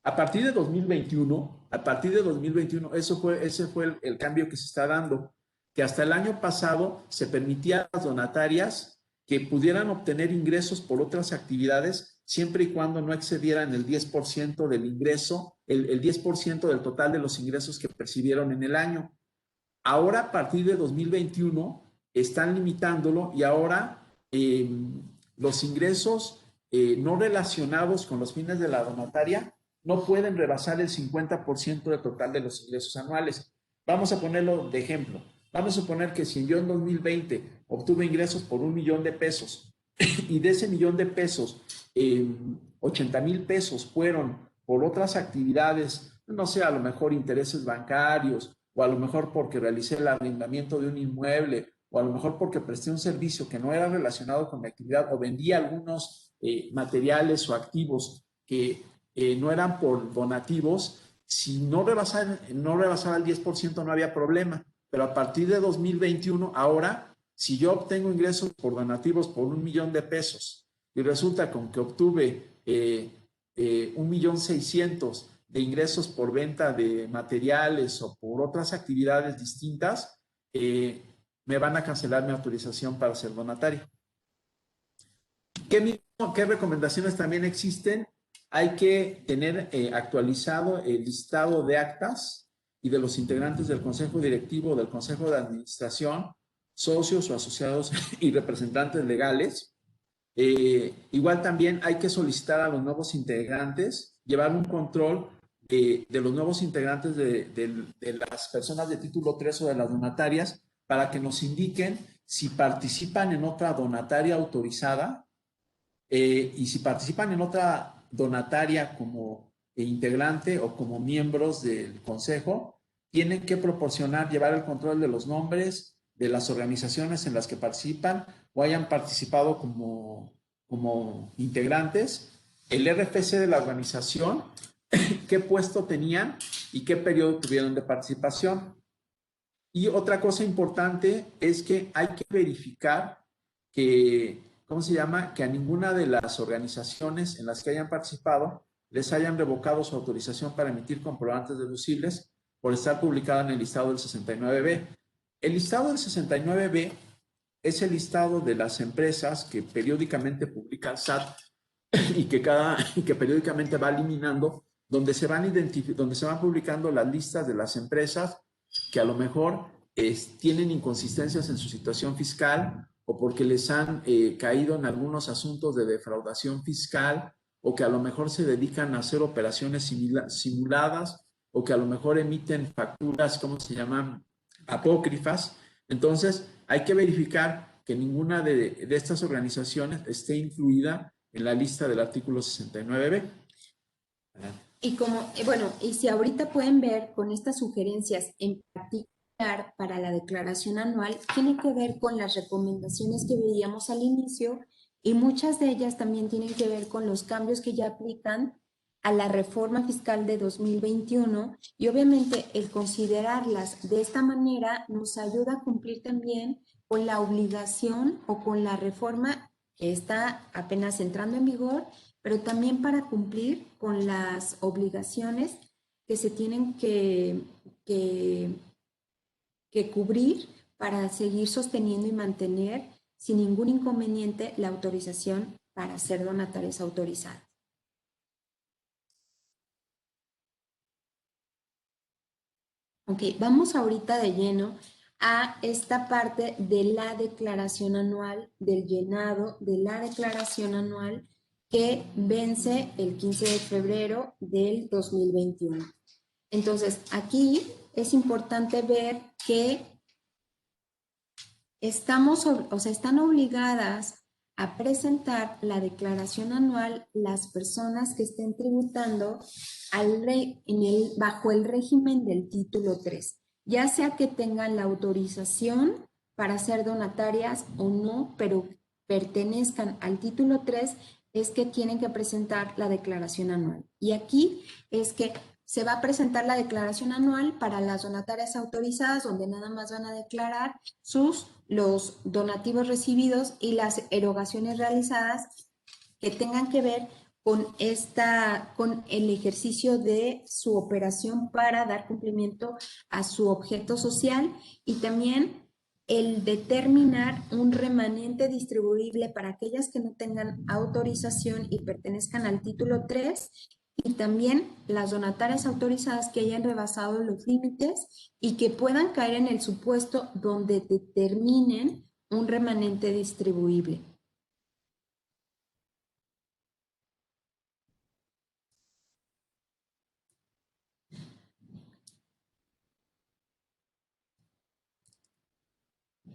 a partir de 2021, ese fue el cambio que se está dando, que hasta el año pasado se permitía a las donatarias que pudieran obtener ingresos por otras actividades siempre y cuando no excedieran el 10% del ingreso, el 10% del total de los ingresos que percibieron en el año. Ahora, a partir de 2021, están limitándolo y ahora los ingresos no relacionados con los fines de la donataria no pueden rebasar el 50% del total de los ingresos anuales. Vamos a ponerlo de ejemplo. Vamos a suponer que si yo en 2020 obtuve ingresos por $1,000,000 y de ese $1,000,000, 80,000 pesos fueron por otras actividades, no sé, a lo mejor intereses bancarios, o a lo mejor porque realicé el arrendamiento de un inmueble, o a lo mejor porque presté un servicio que no era relacionado con mi actividad, o vendí algunos materiales o activos que no eran por donativos. Si no rebasaba el 10% no había problema, pero a partir de 2021, ahora, si yo obtengo ingresos por donativos por $1,000,000 y resulta con que obtuve 1,600,000 de ingresos por venta de materiales o por otras actividades distintas, me van a cancelar mi autorización para ser donatario. ¿Qué recomendaciones también existen? Hay que tener actualizado el listado de actas y de los integrantes del consejo directivo o del consejo de administración, socios o asociados y representantes legales. Igual también hay que solicitar a los nuevos integrantes, llevar un control de los nuevos integrantes de las personas de título 3 o de las donatarias para que nos indiquen si participan en otra donataria autorizada y si participan en otra donataria como integrante o como miembros del consejo, tienen que proporcionar, llevar el control de los nombres de las organizaciones en las que participan o hayan participado como integrantes, el RFC de la organización, qué puesto tenían y qué periodo tuvieron de participación. Y otra cosa importante es que hay que verificar que, ¿cómo se llama? Que a ninguna de las organizaciones en las que hayan participado les hayan revocado su autorización para emitir comprobantes deducibles por estar publicada en el listado del 69B. El listado del 69B es el listado de las empresas que periódicamente publica el SAT y que periódicamente va eliminando, donde se van publicando las listas de las empresas que a lo mejor tienen inconsistencias en su situación fiscal o porque les han caído en algunos asuntos de defraudación fiscal o que a lo mejor se dedican a hacer operaciones simuladas o que a lo mejor emiten facturas, ¿cómo se llaman? Apócrifas. Entonces, hay que verificar que ninguna de estas organizaciones esté incluida en la lista del artículo 69B. Y bueno, y si ahorita pueden ver con estas sugerencias en particular para la declaración anual, tiene que ver con las recomendaciones que veíamos al inicio y muchas de ellas también tienen que ver con los cambios que ya aplican a la reforma fiscal de 2021 y obviamente el considerarlas de esta manera nos ayuda a cumplir también con la obligación o con la reforma que está apenas entrando en vigor, pero también para cumplir con las obligaciones que se tienen que cubrir para seguir sosteniendo y mantener sin ningún inconveniente la autorización para ser donatarias autorizadas. Ok, vamos ahorita de lleno a esta parte de la declaración anual, del llenado de la declaración anual que vence el 15 de febrero del 2021. Entonces, aquí es importante ver que están obligadas a presentar la declaración anual las personas que estén tributando bajo el régimen del título 3, ya sea que tengan la autorización para ser donatarias o no, pero pertenezcan al título 3, es que tienen que presentar la declaración anual. Y aquí es que se va a presentar la declaración anual para las donatarias autorizadas, donde nada más van a declarar los donativos recibidos y las erogaciones realizadas que tengan que ver con el ejercicio de su operación para dar cumplimiento a su objeto social y también el determinar un remanente distribuible para aquellas que no tengan autorización y pertenezcan al título 3 y también las donatarias autorizadas que hayan rebasado los límites y que puedan caer en el supuesto donde determinen un remanente distribuible.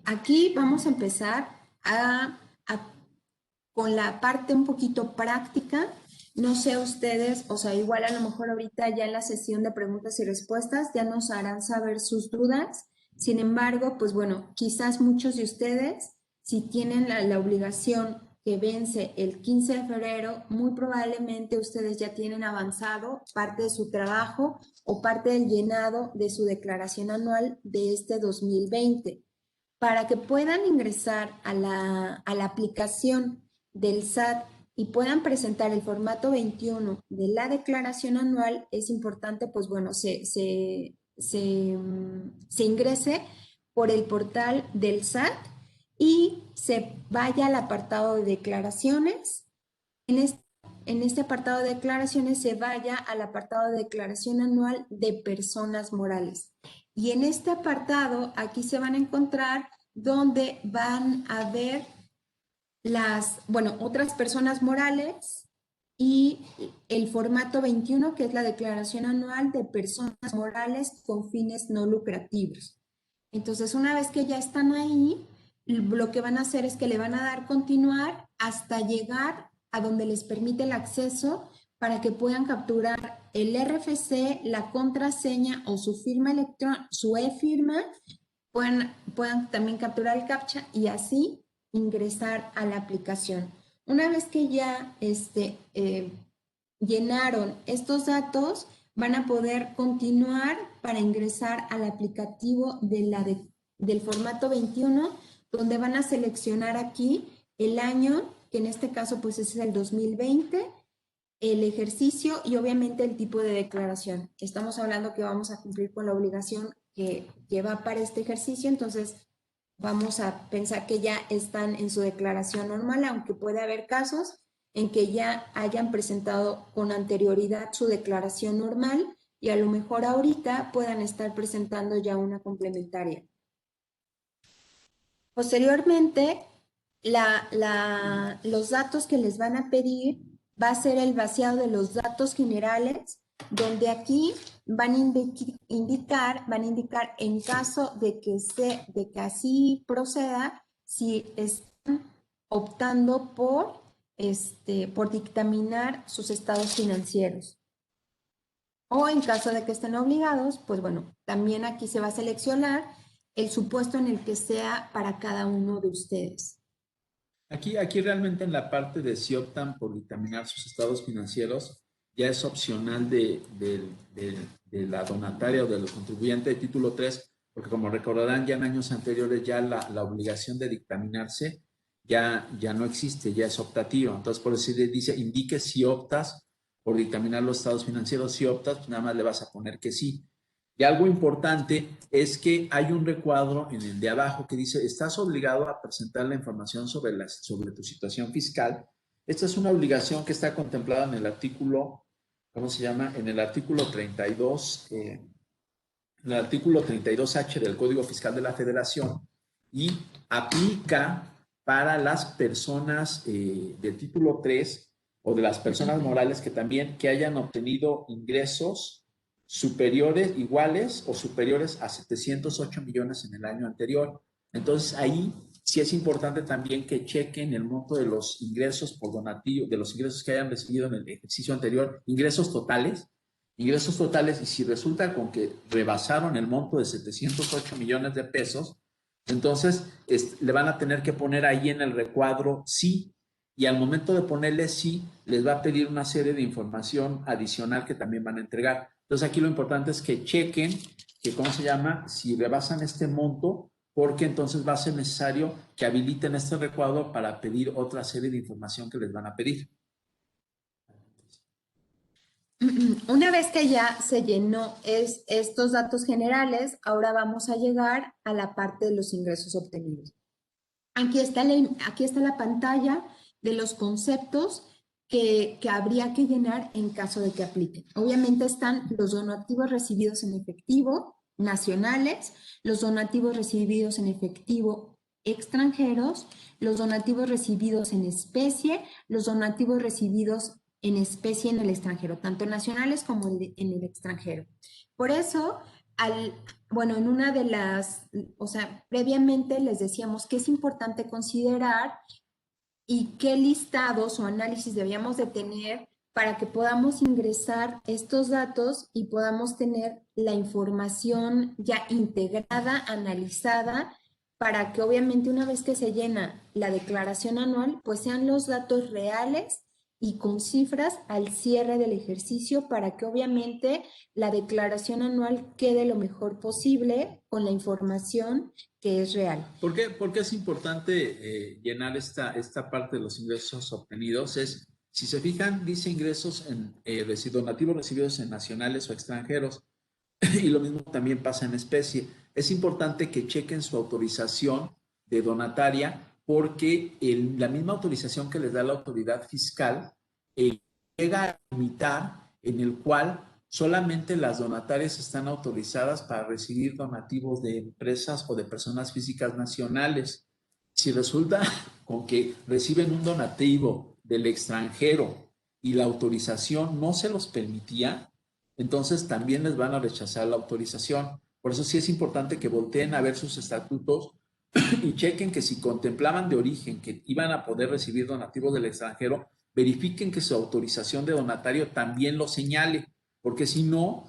Aquí vamos a empezar con la parte un poquito práctica. No sé ustedes, o sea, igual a lo mejor ahorita ya en la sesión de preguntas y respuestas ya nos harán saber sus dudas. Sin embargo, pues bueno, quizás muchos de ustedes, si tienen la obligación que vence el 15 de febrero, muy probablemente ustedes ya tienen avanzado parte de su trabajo o parte del llenado de su declaración anual de este 2020. Para que puedan ingresar a la aplicación del SAT y puedan presentar el formato 21 de la declaración anual, es importante, pues bueno, se ingrese por el portal del SAT y se vaya al apartado de declaraciones. En este apartado de declaraciones se vaya al apartado de declaración anual de personas morales. Y en este apartado, aquí se van a encontrar donde van a ver otras personas morales y el formato 21, que es la declaración anual de personas morales con fines no lucrativos. Entonces, una vez que ya están ahí, lo que van a hacer es que le van a dar continuar hasta llegar a donde les permite el acceso para que puedan capturar el RFC, la contraseña o su firma electrónica, su e-firma, puedan también capturar el CAPTCHA y así ingresar a la aplicación. Una vez que ya llenaron estos datos, van a poder continuar para ingresar al aplicativo del formato 21, donde van a seleccionar aquí el año, que en este caso pues es el 2020, el ejercicio y obviamente el tipo de declaración. Estamos hablando que vamos a cumplir con la obligación que va para este ejercicio, entonces vamos a pensar que ya están en su declaración normal, aunque puede haber casos en que ya hayan presentado con anterioridad su declaración normal y a lo mejor ahorita puedan estar presentando ya una complementaria. Posteriormente, los datos que les van a pedir va a ser el vaciado de los datos generales, donde aquí van a indicar en caso de que así proceda, si están optando por dictaminar sus estados financieros. O en caso de que estén obligados, pues bueno, también aquí se va a seleccionar el supuesto en el que sea para cada uno de ustedes. Aquí realmente en la parte de si optan por dictaminar sus estados financieros, ya es opcional de la donataria o del contribuyente de título 3, porque como recordarán ya en años anteriores ya la obligación de dictaminarse ya no existe, ya es optativo. Entonces por eso dice, indique si optas por dictaminar los estados financieros. Si optas, pues nada más le vas a poner que sí. Y algo importante es que hay un recuadro en el de abajo que dice, estás obligado a presentar la información sobre tu situación fiscal. Esta es una obligación que está contemplada en el artículo, ¿cómo se llama? En el artículo 32, en el artículo 32H del Código Fiscal de la Federación y aplica para las personas del título 3 o de las personas morales que hayan obtenido ingresos superiores, iguales o superiores a 708 millones en el año anterior. Entonces ahí sí es importante también que chequen el monto de los ingresos por donativo, de los ingresos que hayan recibido en el ejercicio anterior, ingresos totales, y si resulta con que rebasaron el monto de 708 millones de pesos, entonces le van a tener que poner ahí en el recuadro sí, y al momento de ponerle sí, les va a pedir una serie de información adicional que también van a entregar. Entonces aquí lo importante es que chequen que, ¿cómo se llama? Si rebasan este monto, porque entonces va a ser necesario que habiliten este recuadro para pedir otra serie de información que les van a pedir. Una vez que ya se llenó estos datos generales, ahora vamos a llegar a la parte de los ingresos obtenidos. Aquí está la pantalla de los conceptos que habría que llenar en caso de que apliquen. Obviamente están los donativos recibidos en efectivo nacionales, los donativos recibidos en efectivo extranjeros, los donativos recibidos en especie, los donativos recibidos en especie en el extranjero, tanto nacionales como en el extranjero. Por eso, en una de previamente les decíamos que es importante considerar y qué listados o análisis debíamos de tener para que podamos ingresar estos datos y podamos tener la información ya integrada, analizada, para que obviamente una vez que se llena la declaración anual, pues sean los datos reales y con cifras al cierre del ejercicio para que obviamente la declaración anual quede lo mejor posible con la información que es real. ¿Por qué es importante llenar esta parte de los ingresos obtenidos? Si se fijan, dice ingresos donativos recibidos en nacionales o extranjeros, y lo mismo también pasa en especie. Es importante que chequen su autorización de donataria, porque la misma autorización que les da la autoridad fiscal llega a limitar en el cual solamente las donatarias están autorizadas para recibir donativos de empresas o de personas físicas nacionales. Si resulta con que reciben un donativo del extranjero y la autorización no se los permitía, entonces también les van a rechazar la autorización. Por eso sí es importante que volteen a ver sus estatutos y chequen que si contemplaban de origen que iban a poder recibir donativos del extranjero, verifiquen que su autorización de donatario también lo señale, porque si no,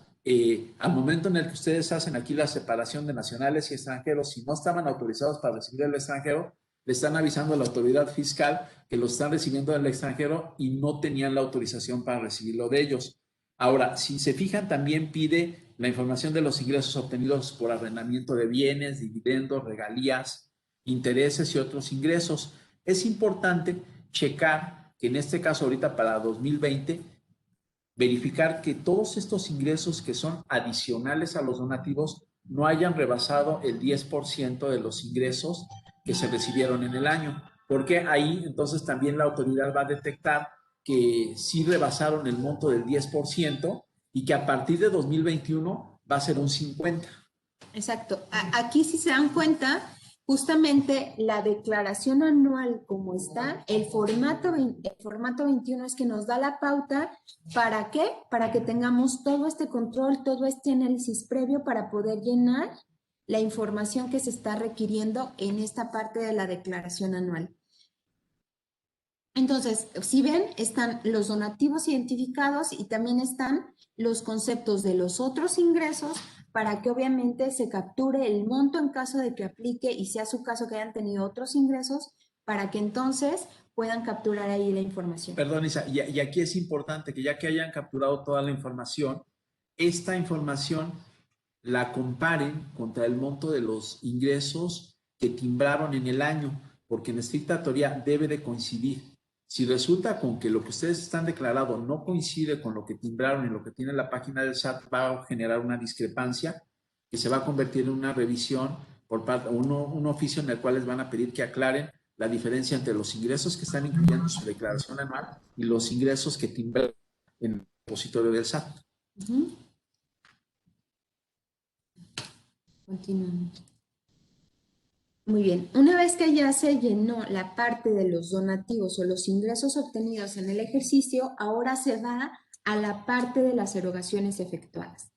al momento en el que ustedes hacen aquí la separación de nacionales y extranjeros, si no estaban autorizados para recibir del extranjero, le están avisando a la autoridad fiscal que lo están recibiendo del extranjero y no tenían la autorización para recibirlo de ellos. Ahora, si se fijan, también pide la información de los ingresos obtenidos por arrendamiento de bienes, dividendos, regalías, intereses y otros ingresos. Es importante checar que en este caso ahorita para 2020 verificar que todos estos ingresos que son adicionales a los donativos no hayan rebasado el 10% de los ingresos que se recibieron en el año, porque ahí entonces también la autoridad va a detectar que sí rebasaron el monto del 10% y que a partir de 2021 va a ser un 50%. Exacto. Aquí, si se dan cuenta, justamente la declaración anual como está, el formato 21 es que nos da la pauta. ¿Para qué? Para que tengamos todo este control, todo este análisis previo para poder llenar la información que se está requiriendo en esta parte de la declaración anual. Entonces, si ven, están los donativos identificados y también están los conceptos de los otros ingresos para que obviamente se capture el monto en caso de que aplique y sea su caso que hayan tenido otros ingresos, para que entonces puedan capturar ahí la información. Perdón, Isa, y aquí es importante que ya que hayan capturado toda la información, esta información la comparen contra el monto de los ingresos que timbraron en el año, porque en estricta teoría debe de coincidir. Si resulta con que lo que ustedes están declarando no coincide con lo que timbraron y lo que tiene la página del SAT, va a generar una discrepancia que se va a convertir en una revisión por parte, un oficio en el cual les van a pedir que aclaren la diferencia entre los ingresos que están incluyendo en su declaración anual y los ingresos que timbraron en el depositorio del SAT. Continuamos. Muy bien, una vez que ya se llenó la parte de los donativos o los ingresos obtenidos en el ejercicio, ahora se va a la parte de las erogaciones efectuadas.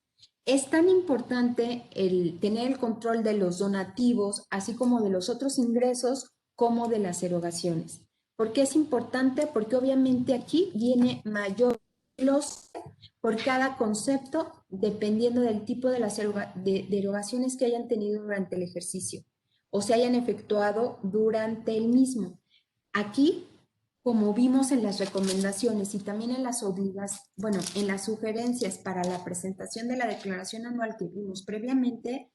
Es tan importante el tener el control de los donativos, así como de los otros ingresos, como de las erogaciones. ¿Por qué es importante? Porque obviamente aquí viene mayor los por cada concepto, dependiendo del tipo de las erogaciones que hayan tenido durante el ejercicio o se hayan efectuado durante el mismo. Aquí, como vimos en las recomendaciones y también en las en las sugerencias para la presentación de la declaración anual que vimos previamente,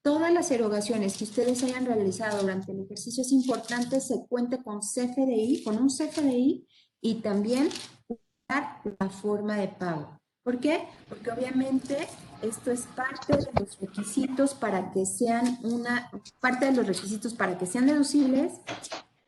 todas las erogaciones que ustedes hayan realizado durante el ejercicio es importante se cuente con CFDI, con un CFDI y también la forma de pago. ¿Por qué? Porque obviamente esto es parte de los requisitos para que sean deducibles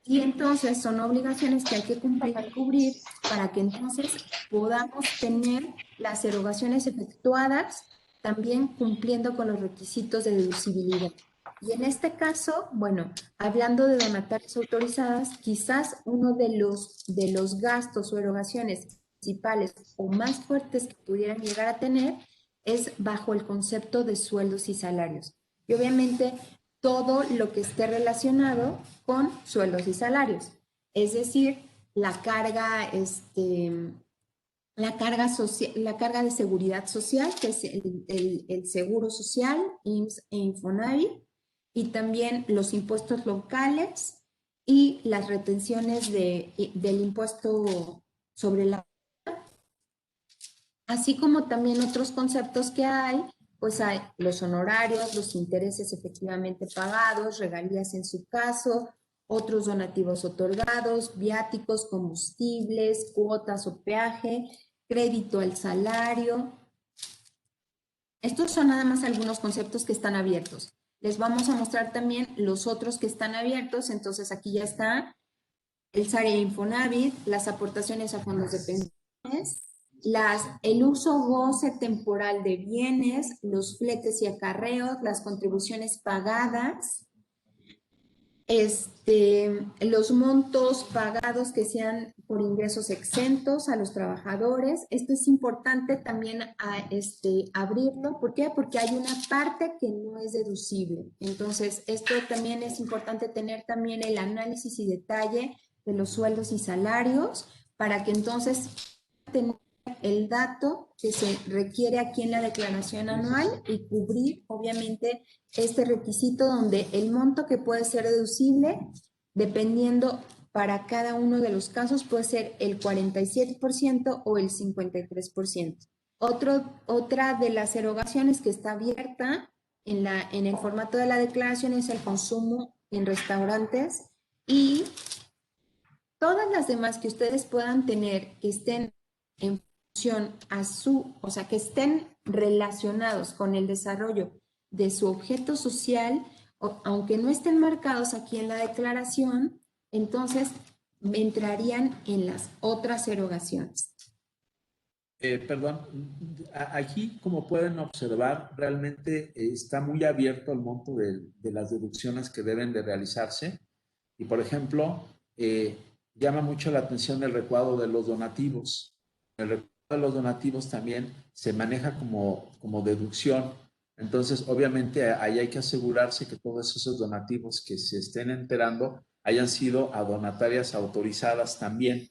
y entonces son obligaciones que hay que cumplir y cubrir para que entonces podamos tener las erogaciones efectuadas también cumpliendo con los requisitos de deducibilidad. Y en este caso, bueno, hablando de donatarias autorizadas, quizás uno de los gastos o erogaciones principales o más fuertes que pudieran llegar a tener es bajo el concepto de sueldos y salarios. Y obviamente todo lo que esté relacionado con sueldos y salarios, es decir, la carga de seguridad social, que es el seguro social, IMSS e Infonavit, y también los impuestos locales y las retenciones del impuesto sobre la... Así como también otros conceptos que hay, pues hay los honorarios, los intereses efectivamente pagados, regalías en su caso, otros donativos otorgados, viáticos, combustibles, cuotas o peaje, crédito al salario. Estos son nada más algunos conceptos que están abiertos. Les vamos a mostrar también los otros que están abiertos. Entonces aquí ya está el SARE Infonavit, las aportaciones a fondos de pensiones, el uso goce temporal de bienes, los fletes y acarreos, las contribuciones pagadas, los montos pagados que sean por ingresos exentos a los trabajadores. Esto es importante también abrirlo. ¿Por qué? Porque hay una parte que no es deducible. Entonces, esto también es importante tener también el análisis y detalle de los sueldos y salarios para que entonces tener el dato que se requiere aquí en la declaración anual y cubrir obviamente este requisito donde el monto que puede ser deducible dependiendo para cada uno de los casos puede ser el 47% o el 53%. Otra de las erogaciones que está abierta en el formato de la declaración es el consumo en restaurantes y todas las demás que ustedes puedan tener que estén en o sea, que estén relacionados con el desarrollo de su objeto social, aunque no estén marcados aquí en la declaración, entonces entrarían en las otras erogaciones. Perdón, aquí como pueden observar, realmente está muy abierto el monto de las deducciones que deben de realizarse. Y por ejemplo, llama mucho la atención el recuadro de los donativos. El recuadro de los donativos también se maneja como deducción. Entonces, obviamente, ahí hay que asegurarse que todos esos donativos que se estén enterando hayan sido a donatarias autorizadas también.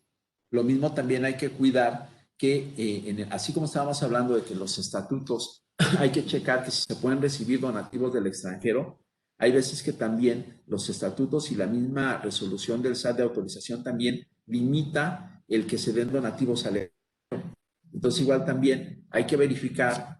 Lo mismo también hay que cuidar que, así como estábamos hablando de que los estatutos hay que checar que si se pueden recibir donativos del extranjero, hay veces que también los estatutos y la misma resolución del SAT de autorización también limita el que se den donativos al extranjero. Entonces, igual también hay que verificar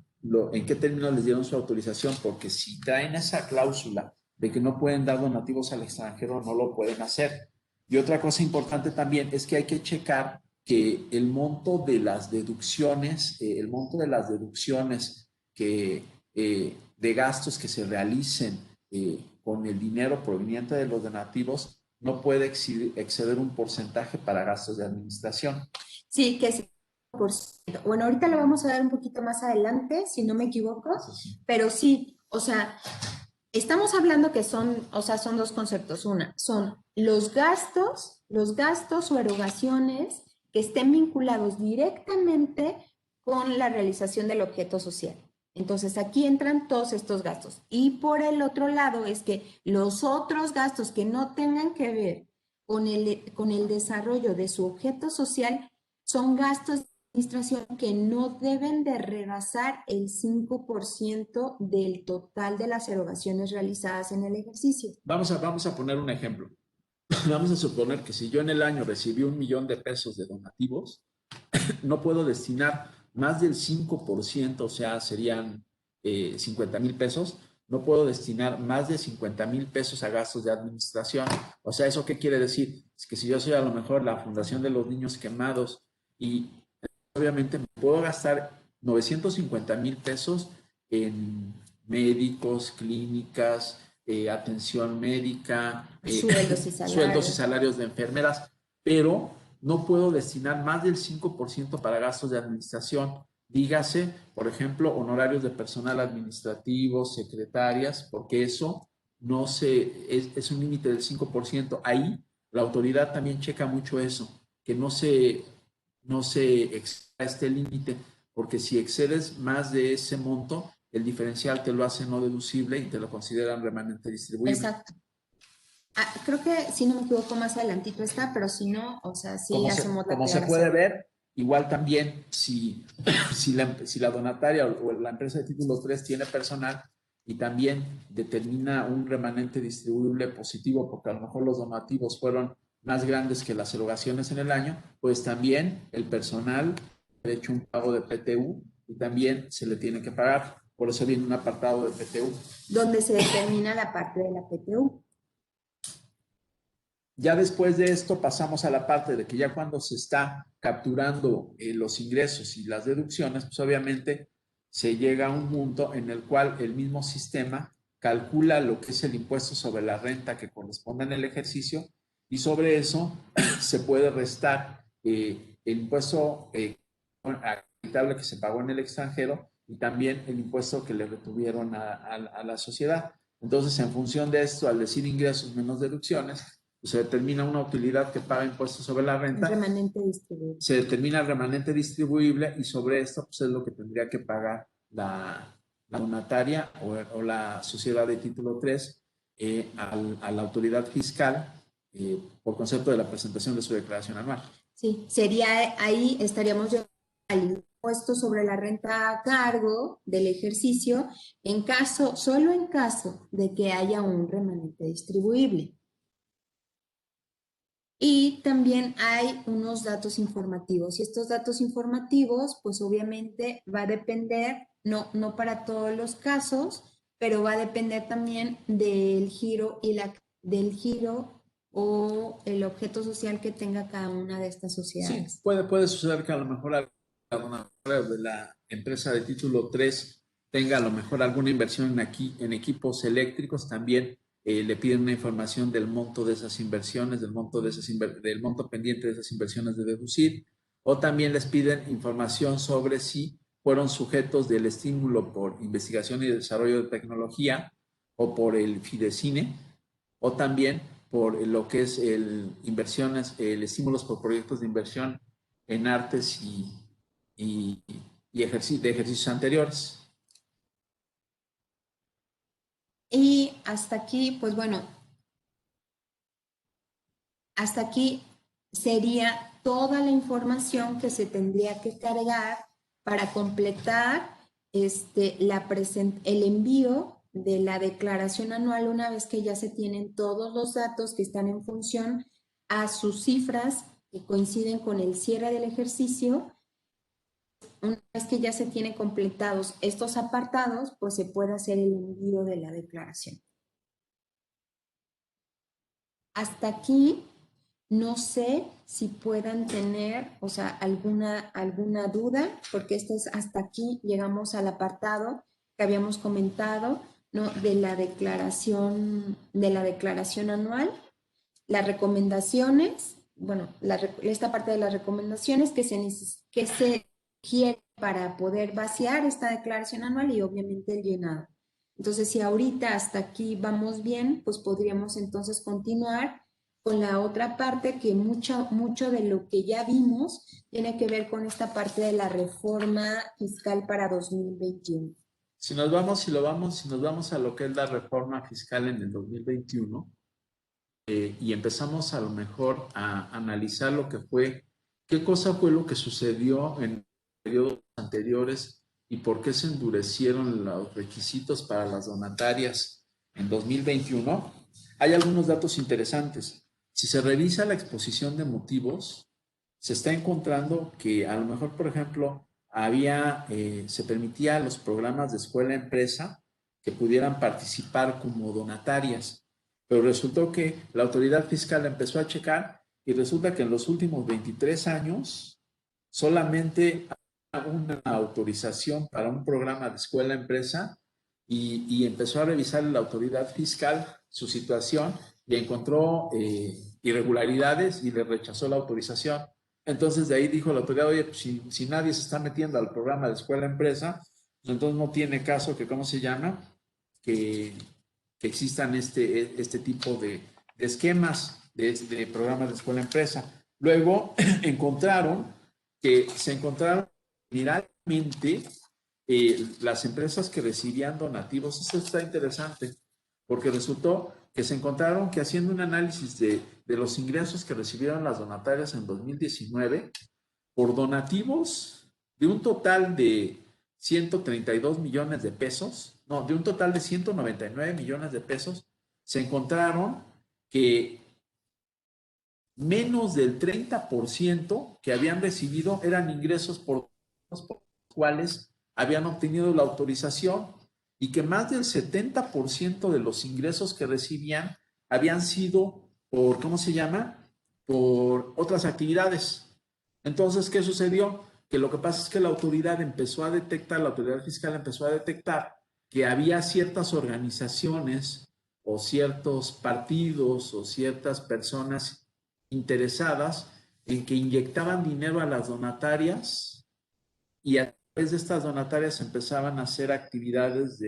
en qué términos les dieron su autorización, porque si traen esa cláusula de que no pueden dar donativos al extranjero, no lo pueden hacer. Y otra cosa importante también es que hay que checar que el monto de las deducciones, de gastos que se realicen con el dinero proveniente de los donativos no puede exceder un porcentaje para gastos de administración. Sí, que es por ciento. Bueno, ahorita lo vamos a dar un poquito más adelante, si no me equivoco, Sí. pero sí, o sea, estamos hablando que son dos conceptos. Una, son los gastos o erogaciones que estén vinculados directamente con la realización del objeto social. Entonces, aquí entran todos estos gastos. Y por el otro lado es que los otros gastos que no tengan que ver con el desarrollo de su objeto social son gastos de administración que no deben de rebasar el 5% del total de las erogaciones realizadas en el ejercicio. Vamos a poner un ejemplo. Vamos a suponer que si yo en el año recibí 1,000,000 de pesos de donativos, no puedo destinar más del 5%, o sea, serían 50,000 pesos, no puedo destinar más de 50,000 pesos a gastos de administración. O sea, ¿eso qué quiere decir? Es que si yo soy a lo mejor la Fundación de los Niños Quemados y obviamente me puedo gastar 950,000 pesos en médicos, clínicas, atención médica, sueldos y salarios de enfermeras, pero no puedo destinar más del 5% para gastos de administración. Dígase, por ejemplo, honorarios de personal administrativo, secretarias, porque eso no es un límite del 5%. Ahí la autoridad también checa mucho eso, que no se exceda este límite, porque si excedes más de ese monto, el diferencial te lo hace no deducible y te lo consideran remanente distribuible. Exacto. Creo que, si no me equivoco, más adelantito está, pero si no, o sea, sí hacemos la aclaración. Como se puede ver, igual también si la donataria o la empresa de título 3 tiene personal y también determina un remanente distribuible positivo, porque a lo mejor los donativos fueron más grandes que las erogaciones en el año, pues también el personal ha hecho un pago de PTU y también se le tiene que pagar. Por eso viene un apartado de PTU. Donde se determina la parte de la PTU. Ya después de esto pasamos a la parte de que ya cuando se está capturando los ingresos y las deducciones, pues obviamente se llega a un punto en el cual el mismo sistema calcula lo que es el impuesto sobre la renta que corresponde en el ejercicio y sobre eso se puede restar el impuesto acreditable que se pagó en el extranjero y también el impuesto que le retuvieron a la sociedad. Entonces, en función de esto, al decir ingresos menos deducciones, se determina una utilidad que paga impuestos sobre la renta. Remanente distribuible. Se determina el remanente distribuible y sobre esto pues, es lo que tendría que pagar la donataria o la sociedad de título 3 a la autoridad fiscal por concepto de la presentación de su declaración anual. Sí, sería ahí estaríamos llevando al impuesto sobre la renta a cargo del ejercicio solo en caso de que haya un remanente distribuible. Y también hay unos datos informativos y estos datos informativos pues obviamente va a depender, no para todos los casos, pero va a depender también del giro o el objeto social que tenga cada una de estas sociedades. Sí, puede suceder que a lo mejor la donataria de la empresa de título 3 tenga a lo mejor alguna inversión en equipos eléctricos, también le piden una información del monto de esas inversiones, del monto pendiente de esas inversiones de deducir, o también les piden información sobre si fueron sujetos del estímulo por investigación y desarrollo de tecnología o por el Fidecine, o también por lo que es estímulos por proyectos de inversión en artes y de ejercicios anteriores. Y hasta aquí, pues bueno, hasta aquí sería toda la información que se tendría que cargar para completar el envío de la declaración anual una vez que ya se tienen todos los datos que están en función a sus cifras que coinciden con el cierre del ejercicio. Una vez que ya se tienen completados estos apartados, pues se puede hacer el envío de la declaración. Hasta aquí, no sé si puedan tener, o sea, alguna duda, porque hasta aquí llegamos al apartado que habíamos comentado, ¿no? De la declaración anual, las recomendaciones, bueno, esta parte de las recomendaciones que se quiere para poder vaciar esta declaración anual y obviamente el llenado. Entonces, si ahorita hasta aquí vamos bien, pues podríamos entonces continuar con la otra parte que mucho de lo que ya vimos tiene que ver con esta parte de la reforma fiscal para 2021. Si nos vamos a lo que es la reforma fiscal en el 2021 y empezamos a lo mejor a analizar lo que fue, qué cosa fue lo que sucedió en periodos anteriores y por qué se endurecieron los requisitos para las donatarias en 2021, hay algunos datos interesantes. Si se revisa la exposición de motivos, se está encontrando que a lo mejor, por ejemplo, se permitía a los programas de escuela-empresa que pudieran participar como donatarias, pero resultó que la autoridad fiscal empezó a checar y resulta que en los últimos 23 años solamente una autorización para un programa de escuela-empresa y empezó a revisar la autoridad fiscal su situación y encontró irregularidades y le rechazó la autorización. Entonces de ahí dijo la autoridad, oye, pues, si nadie se está metiendo al programa de escuela-empresa, entonces no tiene caso que, ¿cómo se llama? Que existan este tipo de esquemas de programas de escuela-empresa. Luego se encontraron generalmente las empresas que recibían donativos. Eso está interesante, porque resultó que se encontraron que haciendo un análisis de los ingresos que recibieron las donatarias en 2019, por donativos de un total de 132 millones de pesos, no, de un total de 199 millones de pesos, se encontraron que menos del 30% que habían recibido eran ingresos por los cuales habían obtenido la autorización y que más del 70% de los ingresos que recibían habían sido por, ¿cómo se llama? Por otras actividades. Entonces, ¿qué sucedió? Que lo que pasa es que la autoridad fiscal empezó a detectar que había ciertas organizaciones o ciertos partidos o ciertas personas interesadas en que inyectaban dinero a las donatarias y a través de estas donatarias empezaban a hacer actividades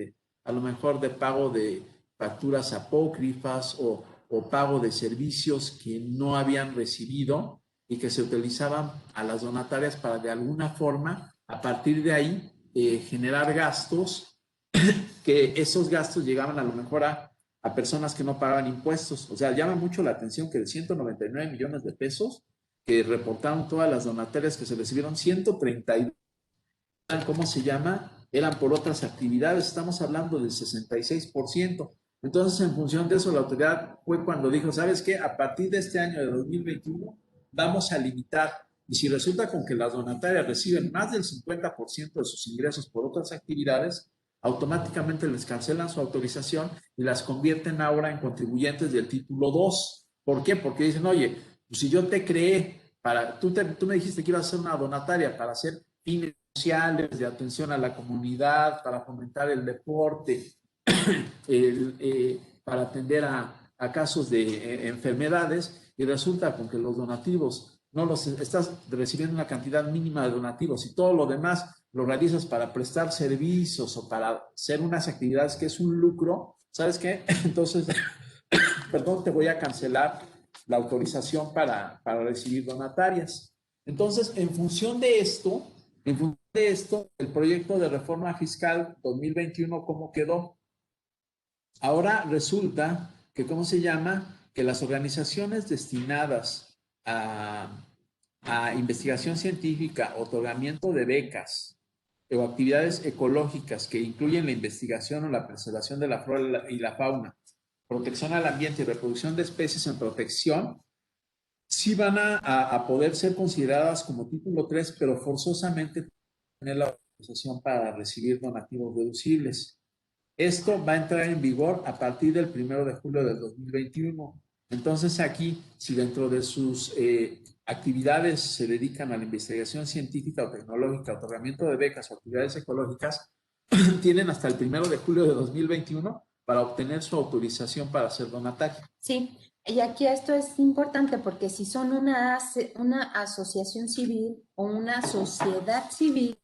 a lo mejor de pago de facturas apócrifas o pago de servicios que no habían recibido y que se utilizaban a las donatarias para de alguna forma, a partir de ahí, generar gastos, que esos gastos llegaban a lo mejor a personas que no pagaban impuestos. O sea, llama mucho la atención que de 199 millones de pesos que reportaron todas las donatarias que se recibieron, 132, ¿cómo se llama? Eran por otras actividades. Estamos hablando del 66%. Entonces, en función de eso, la autoridad fue cuando dijo, ¿sabes qué? A partir de este año de 2021 vamos a limitar. Y si resulta con que las donatarias reciben más del 50% de sus ingresos por otras actividades, automáticamente les cancelan su autorización y las convierten ahora en contribuyentes del título 2. ¿Por qué? Porque dicen, oye, pues si yo te creé, tú me dijiste que ibas a ser una donataria para hacer fines sociales, de atención a la comunidad, para fomentar el deporte, para atender a casos de enfermedades, y resulta con que los donativos no los estás recibiendo una cantidad mínima de donativos y todo lo demás lo realizas para prestar servicios o para hacer unas actividades que es un lucro, ¿sabes qué? Entonces, perdón, te voy a cancelar la autorización para recibir donatarias. Entonces, en función de esto, el proyecto de reforma fiscal 2021, ¿cómo quedó? Ahora resulta que, ¿cómo se llama? Que las organizaciones destinadas a investigación científica, otorgamiento de becas o actividades ecológicas que incluyen la investigación o la preservación de la flora y la fauna, protección al ambiente y reproducción de especies en protección, sí van a poder ser consideradas como título 3, pero forzosamente tener la autorización para recibir donativos deducibles. Esto va a entrar en vigor a partir del 1 de julio del 2021. Entonces aquí, si dentro de sus actividades se dedican a la investigación científica o tecnológica, otorgamiento de becas o actividades ecológicas, tienen hasta el 1 de julio de 2021 para obtener su autorización para ser donatario. Sí, y aquí esto es importante porque si son una asociación civil o una sociedad civil,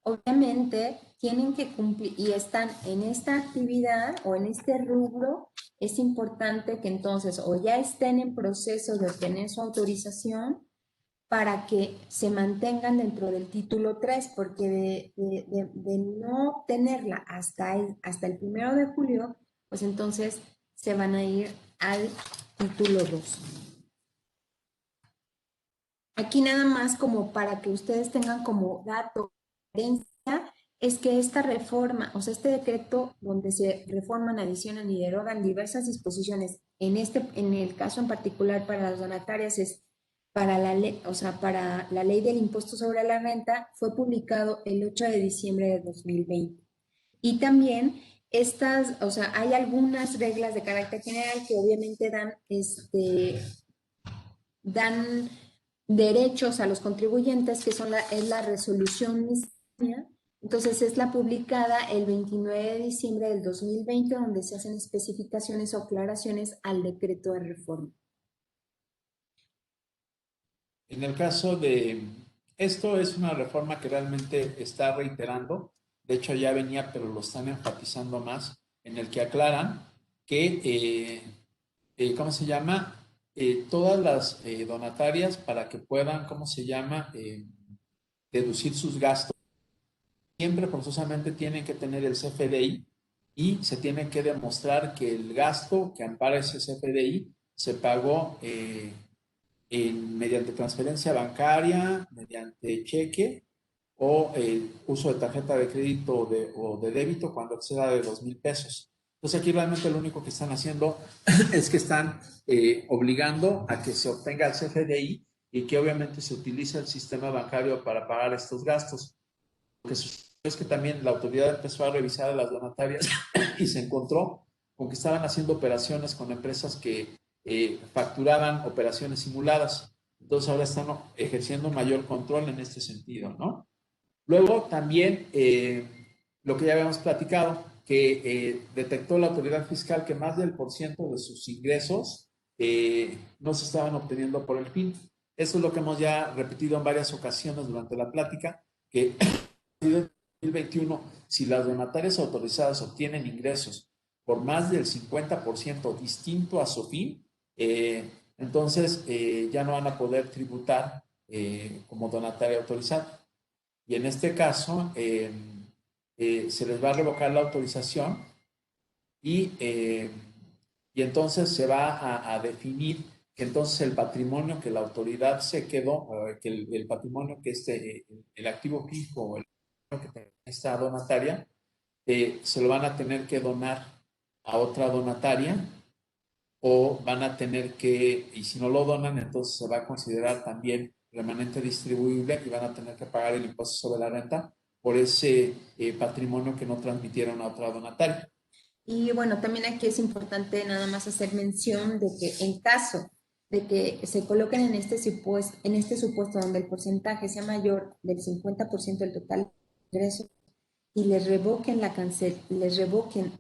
obviamente tienen que cumplir y están en esta actividad o en este rubro, es importante que entonces o ya estén en proceso de obtener su autorización para que se mantengan dentro del título 3, porque de no obtenerla hasta el 1 de julio, pues entonces se van a ir al título 2. Aquí nada más como para que ustedes tengan como dato, es que esta reforma, o sea, este decreto donde se reforman, adicionan y derogan diversas disposiciones, en el caso en particular para las donatarias es para la ley, o sea, para la ley del impuesto sobre la renta, fue publicado el 8 de diciembre de 2020. Y también estas, o sea, hay algunas reglas de carácter general que obviamente dan derechos a los contribuyentes, que es la resolución miscelánea. Entonces es la publicada el 29 de diciembre del 2020, donde se hacen especificaciones o aclaraciones al decreto de reforma. En el caso de esto, es una reforma que realmente está reiterando, de hecho ya venía, pero lo están enfatizando más, en el que aclaran que, ¿cómo se llama? Todas las donatarias para que puedan, ¿cómo se llama? Deducir sus gastos. Siempre forzosamente tienen que tener el CFDI y se tiene que demostrar que el gasto que ampara ese CFDI se pagó mediante transferencia bancaria, mediante cheque o el uso de tarjeta de crédito o de débito cuando exceda de 2,000 pesos. Entonces aquí realmente lo único que están haciendo es que están obligando a que se obtenga el CFDI y que obviamente se utilice el sistema bancario para pagar estos gastos. Lo que sucede es que también la autoridad empezó a revisar a las donatarias y se encontró con que estaban haciendo operaciones con empresas que facturaban operaciones simuladas. Entonces ahora están ejerciendo mayor control en este sentido, ¿no? Luego también lo que ya habíamos platicado, que detectó la autoridad fiscal que más del % de sus ingresos no se estaban obteniendo por el PIN. Eso es lo que hemos ya repetido en varias ocasiones durante la plática, que en 2021, si las donatarias autorizadas obtienen ingresos por más del 50% distinto a su fin, entonces ya no van a poder tributar como donataria autorizada. Y en este caso, se les va a revocar la autorización y entonces se va a definir que entonces el patrimonio que la autoridad se quedó, que el patrimonio que el activo fijo o el que tiene esta donataria, se lo van a tener que donar a otra donataria o van a tener que, y si no lo donan, entonces se va a considerar también remanente distribuible y van a tener que pagar el impuesto sobre la renta por ese patrimonio que no transmitieron a otra donataria. Y bueno, también aquí es importante nada más hacer mención de que en caso de que se coloquen en este supuesto donde el porcentaje sea mayor del 50% del total de ingresos y les revoquen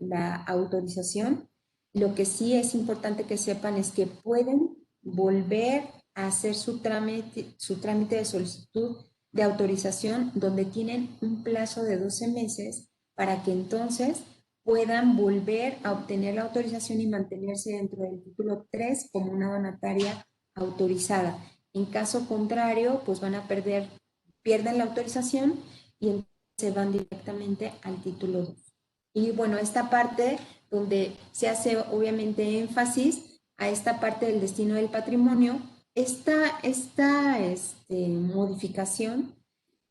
la autorización, lo que sí es importante que sepan es que pueden volver a hacer su trámite de solicitud de autorización donde tienen un plazo de 12 meses para que entonces puedan volver a obtener la autorización y mantenerse dentro del título 3 como una donataria autorizada. En caso contrario, pues pierden la autorización y se van directamente al título 2. Y bueno, esta parte donde se hace obviamente énfasis a esta parte del destino del patrimonio, esta modificación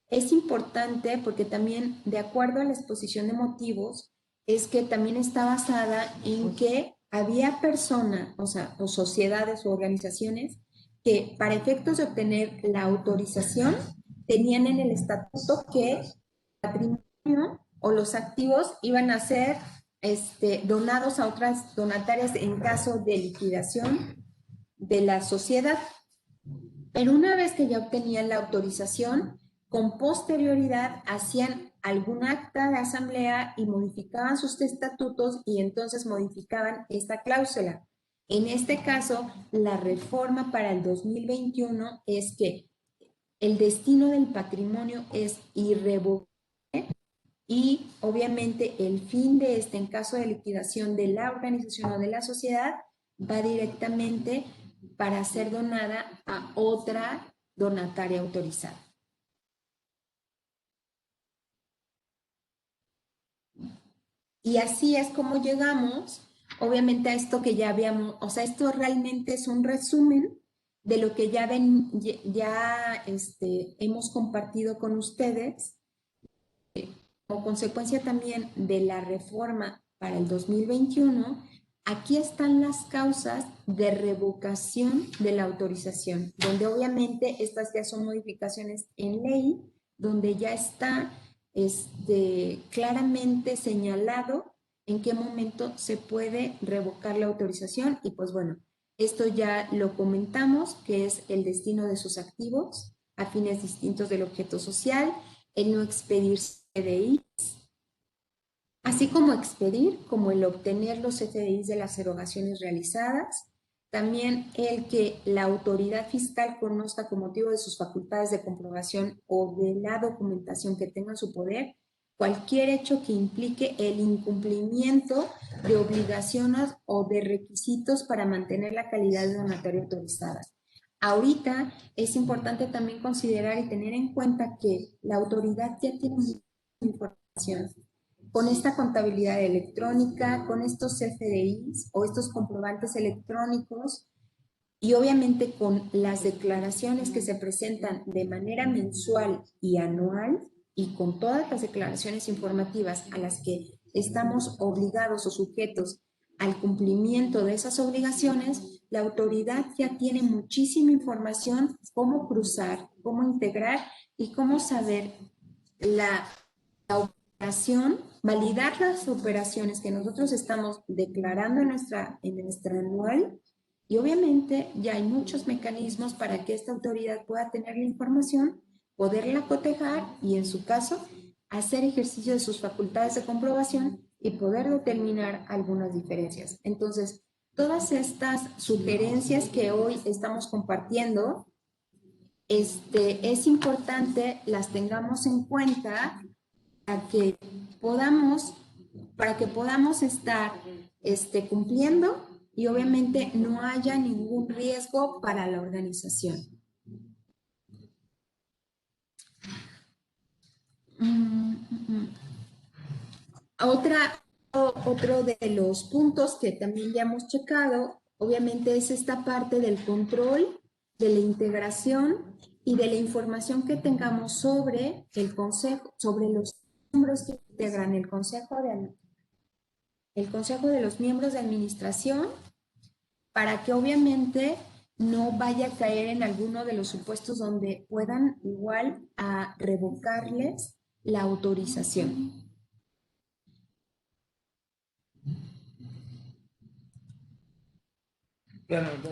es importante porque también, de acuerdo a la exposición de motivos, es que también está basada en que había personas, o sociedades o organizaciones que para efectos de obtener la autorización tenían en el estatuto que el patrimonio o los activos iban a ser donados a otras donatarias en caso de liquidación de la sociedad. Pero una vez que ya obtenían la autorización, con posterioridad hacían algún acta de asamblea y modificaban sus estatutos y entonces modificaban esta cláusula. En este caso, la reforma para el 2021 es que el destino del patrimonio es irrevocable y obviamente el fin de en caso de liquidación de la organización o de la sociedad, va directamente para ser donada a otra donataria autorizada. Y así es como llegamos, obviamente, a esto que ya habíamos, esto realmente es un resumen de lo que hemos compartido con ustedes, como consecuencia también de la reforma para el 2021. Aquí están las causas de revocación de la autorización, donde obviamente estas ya son modificaciones en ley, donde ya está claramente señalado en qué momento se puede revocar la autorización. Y pues bueno, esto ya lo comentamos, que es el destino de sus activos a fines distintos del objeto social, el no expedir CFDIs, así como expedir, como el obtener los CFDIs de las erogaciones realizadas, también el que la autoridad fiscal conozca con motivo de sus facultades de comprobación o de la documentación que tenga en su poder cualquier hecho que implique el incumplimiento de obligaciones o de requisitos para mantener la calidad de donataria autorizada. Ahorita es importante también considerar y tener en cuenta que la autoridad ya tiene mucha información con esta contabilidad electrónica, con estos CFDIs o estos comprobantes electrónicos y obviamente con las declaraciones que se presentan de manera mensual y anual y con todas las declaraciones informativas a las que estamos obligados o sujetos al cumplimiento de esas obligaciones, la autoridad ya tiene muchísima información cómo cruzar, cómo integrar y cómo saber la operación, validar las operaciones que nosotros estamos declarando en nuestra anual. Y obviamente ya hay muchos mecanismos para que esta autoridad pueda tener la información, poderla cotejar y en su caso hacer ejercicio de sus facultades de comprobación y poder determinar algunas diferencias. Entonces, todas estas sugerencias que hoy estamos compartiendo, es importante las tengamos en cuenta para que podamos estar cumpliendo y obviamente no haya ningún riesgo para la organización. Otro de los puntos que también ya hemos checado, obviamente, es esta parte del control, de la integración y de la información que tengamos sobre el consejo, sobre los miembros que integran el consejo de los miembros de administración, para que obviamente no vaya a caer en alguno de los supuestos donde puedan igual a revocarles la autorización.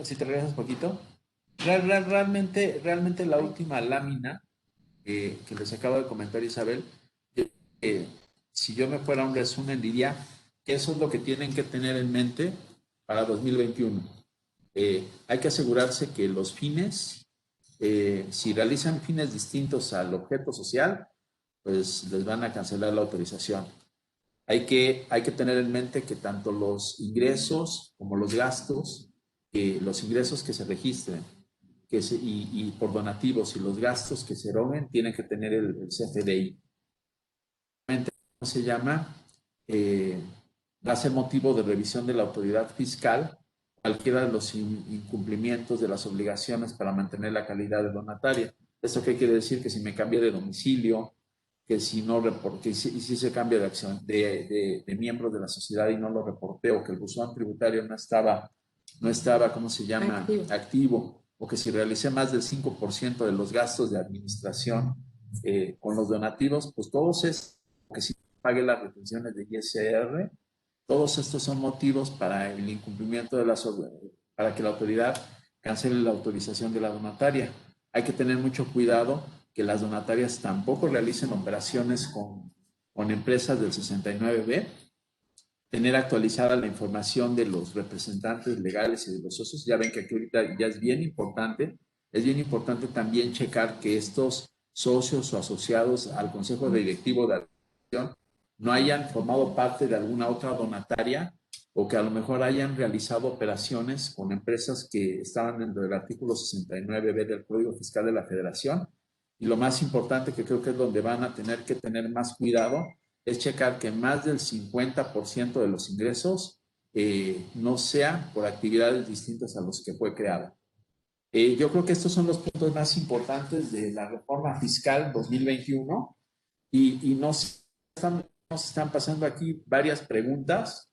Si te regresas un poquito. Realmente la última lámina que les acabo de comentar, Isabel, eh, si yo me fuera a un resumen, diría que eso es lo que tienen que tener en mente para 2021. Hay que asegurarse que los fines, si realizan fines distintos al objeto social, pues les van a cancelar la autorización. Hay que tener en mente que tanto los ingresos como los gastos, los ingresos que se registren y por donativos y los gastos que se eroguen tienen que tener el CFDI. ¿Cómo se llama? Va a ser motivo de revisión de la autoridad fiscal cualquiera de los incumplimientos de las obligaciones para mantener la calidad de donataria. ¿Esto qué quiere decir? Que si me cambié de domicilio, que si no reporté, si se cambia de acción de miembro de la sociedad y no lo reporté, o que el buzón tributario no estaba, ¿cómo se llama? Activo, o que si realicé más del 5% de los gastos de administración con los donativos, pues todos es que si pague las retenciones de ISR, todos estos son motivos para el incumplimiento para que la autoridad cancele la autorización de la donataria. Hay que tener mucho cuidado que las donatarias tampoco realicen operaciones con empresas del 69B, tener actualizada la información de los representantes legales y de los socios. Ya ven que aquí ahorita ya es bien importante también checar que estos socios o asociados al consejo directivo de administración no hayan formado parte de alguna otra donataria o que a lo mejor hayan realizado operaciones con empresas que estaban dentro del artículo 69B del Código Fiscal de la Federación. Y lo más importante, que creo que es donde van a tener que tener más cuidado, es checar que más del 50% de los ingresos no sea por actividades distintas a los que fue creada. Yo creo que estos son los puntos más importantes de la reforma fiscal 2021 y nos están pasando aquí varias preguntas.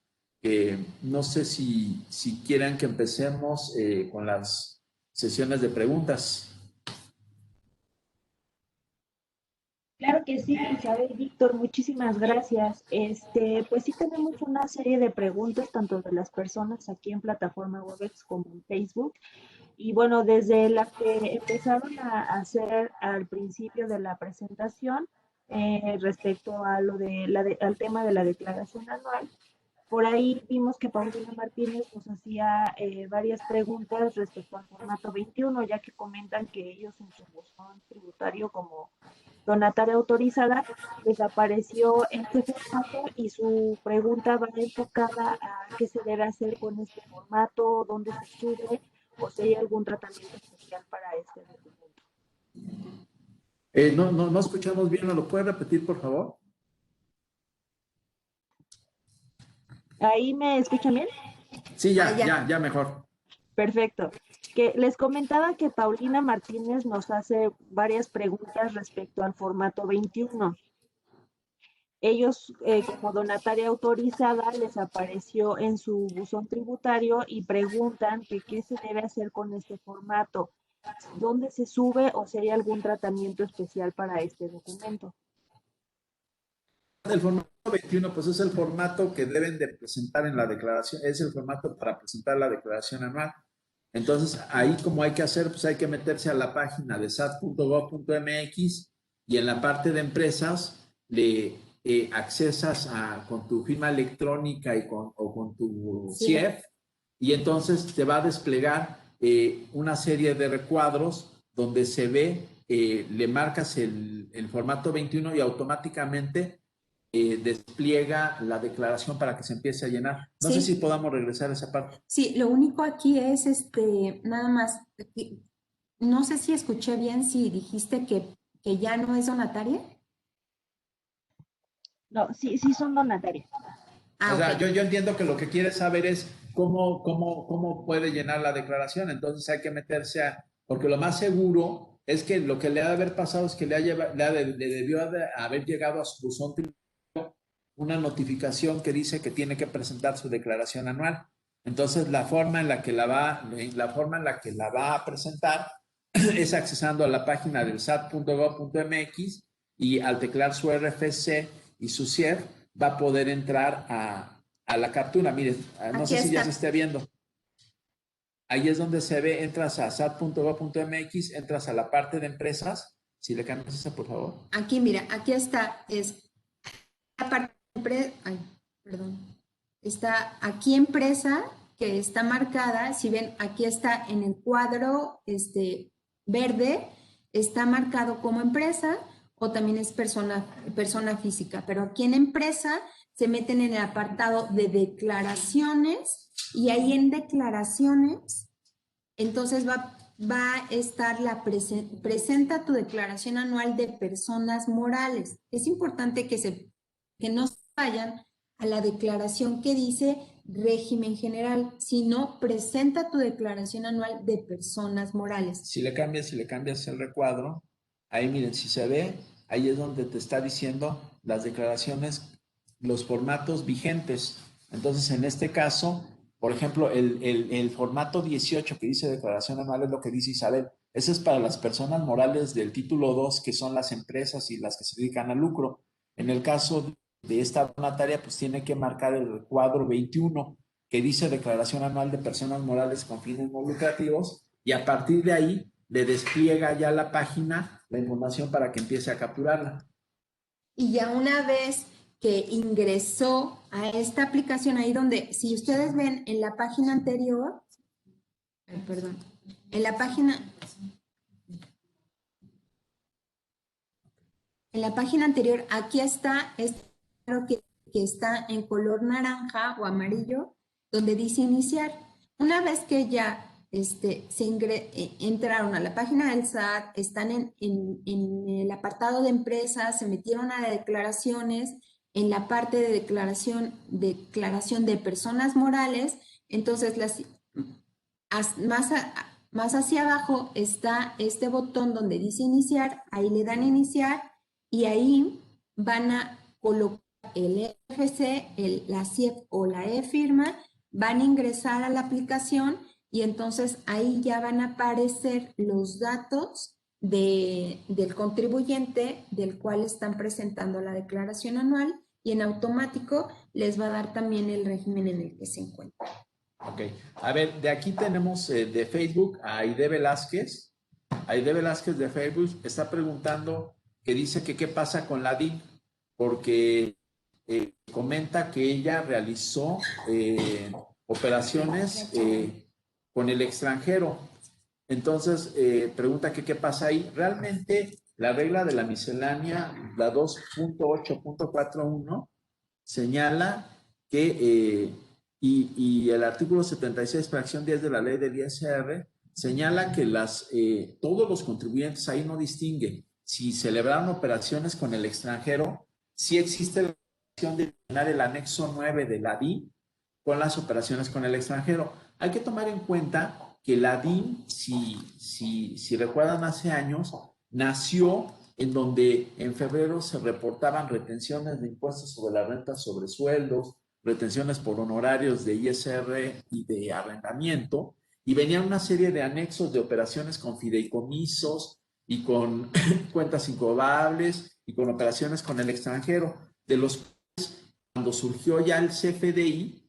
No sé si quieran que empecemos con las sesiones de preguntas. Claro que sí, Isabel, Víctor, muchísimas gracias. Pues sí tenemos una serie de preguntas, tanto de las personas aquí en plataforma Webex como en Facebook. Y bueno, desde las que empezaron a hacer al principio de la presentación, respecto a lo de al tema de la declaración anual, por ahí vimos que Paulina Martínez nos hacía varias preguntas respecto al formato 21, ya que comentan que ellos en su buzón tributario como donataria autorizada desapareció este formato y su pregunta va enfocada a qué se debe hacer con este formato, dónde se sube o si hay algún tratamiento especial para este documento. No escuchamos bien, ¿me lo puede repetir, por favor? ¿Ahí me escuchan bien? Sí, ya mejor. Perfecto. Que les comentaba que Paulina Martínez nos hace varias preguntas respecto al formato 21. Ellos, como donataria autorizada, les apareció en su buzón tributario y preguntan que qué se debe hacer con este formato, dónde se sube o si hay algún tratamiento especial para este documento. El formato 21, pues es el formato que deben de presentar en la declaración, es el formato para presentar la declaración anual. Entonces, ahí como hay que hacer, pues hay que meterse a la página de sat.gov.mx y en la parte de empresas le accesas con tu firma electrónica o con tu CIEF y entonces te va a desplegar una serie de recuadros donde se ve, le marcas el formato 21 y automáticamente despliega la declaración para que se empiece a llenar. No sé si podamos regresar a esa parte. Sí, lo único aquí es nada más, no sé si escuché bien si dijiste que ya no es donataria. No, sí son donatarios. O sea, yo entiendo que lo que quiere saber es cómo puede llenar la declaración. Entonces hay que meterse porque lo más seguro es que lo que le ha de haber pasado es que le debió haber llegado a su buzón una notificación que dice que tiene que presentar su declaración anual. Entonces, la forma en la que la va a presentar es accesando a la página del sat.gov.mx y al teclear su RFC y su CIEF va a poder entrar a la captura. Miren, no sé si ya se esté viendo. ahí es donde se ve, entras a sat.gov.mx, entras a la parte de empresas. Si le cambias esa, por favor. Aquí, mira, aquí está, es la parte de ay, perdón. Está aquí empresa, que está marcada, si ven, aquí está en el cuadro verde, está marcado como empresa o también es persona física, pero aquí en empresa se meten en el apartado de declaraciones y ahí en declaraciones, entonces va a estar presenta tu declaración anual de personas morales. Es importante que no se vayan a la declaración que dice régimen general, sino presenta tu declaración anual de personas morales. Si le cambias el recuadro, ahí miren, si se ve, ahí es donde te está diciendo las declaraciones, los formatos vigentes. Entonces, en este caso, por ejemplo, el formato 18 que dice declaración anual es lo que dice Isabel. Ese es para las personas morales del título 2, que son las empresas y las que se dedican al lucro. En el caso de esta donataria, pues tiene que marcar el recuadro 21, que dice declaración anual de personas morales con fines no lucrativos, y a partir de ahí le despliega ya la página la información para que empiece a capturarla. Y ya una vez que ingresó a esta aplicación, ahí donde, si ustedes ven en la página anterior, perdón, en la página anterior, aquí está, que está en color naranja o amarillo, donde dice iniciar. Una vez que ya entraron a la página del SAT, están en el apartado de empresas, se metieron a declaraciones, en la parte de declaración de personas morales, entonces más hacia abajo está este botón donde dice iniciar, ahí le dan iniciar y ahí van a colocar el EFC, la CIEF o la e-firma, van a ingresar a la aplicación y entonces ahí ya van a aparecer los datos del contribuyente del cual están presentando la declaración anual y en automático les va a dar también el régimen en el que se encuentra. Ok, a ver, de aquí tenemos de Facebook a Aide Velázquez. Aide Velázquez de Facebook está preguntando que dice que qué pasa con la DIN, porque comenta que ella realizó operaciones con el extranjero. Entonces, pregunta que qué pasa ahí. Realmente, la regla de la miscelánea, la 2.8.41, señala que, y el artículo 76, fracción 10 de la ley del ISR, señala que todos los contribuyentes, ahí no distingue si celebraron operaciones con el extranjero, sí existe la opción de llenar el anexo 9 de la DIN con las operaciones con el extranjero. Hay que tomar en cuenta que la DIN, si recuerdan hace años, nació en donde en febrero se reportaban retenciones de impuestos sobre la renta sobre sueldos, retenciones por honorarios de ISR y de arrendamiento, y venían una serie de anexos de operaciones con fideicomisos y con cuentas incobrables y con operaciones con el extranjero, de los cuales cuando surgió ya el CFDI,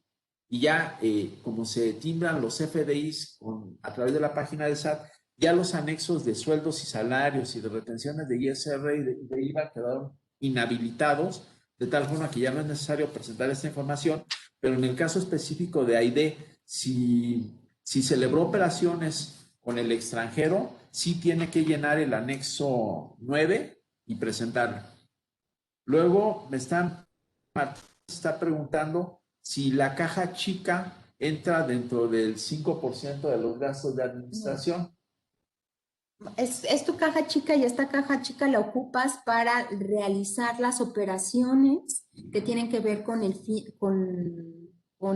y ya como se timbran los CFDIs a través de la página del SAT, ya los anexos de sueldos y salarios y de retenciones de ISR y de IVA quedaron inhabilitados, de tal forma que ya no es necesario presentar esta información, pero en el caso específico de AID, si celebró operaciones con el extranjero, sí tiene que llenar el anexo 9 y presentarlo. Luego Martín está preguntando si la caja chica entra dentro del 5% de los gastos de administración. Es tu caja chica y esta caja chica la ocupas para realizar las operaciones que tienen que ver con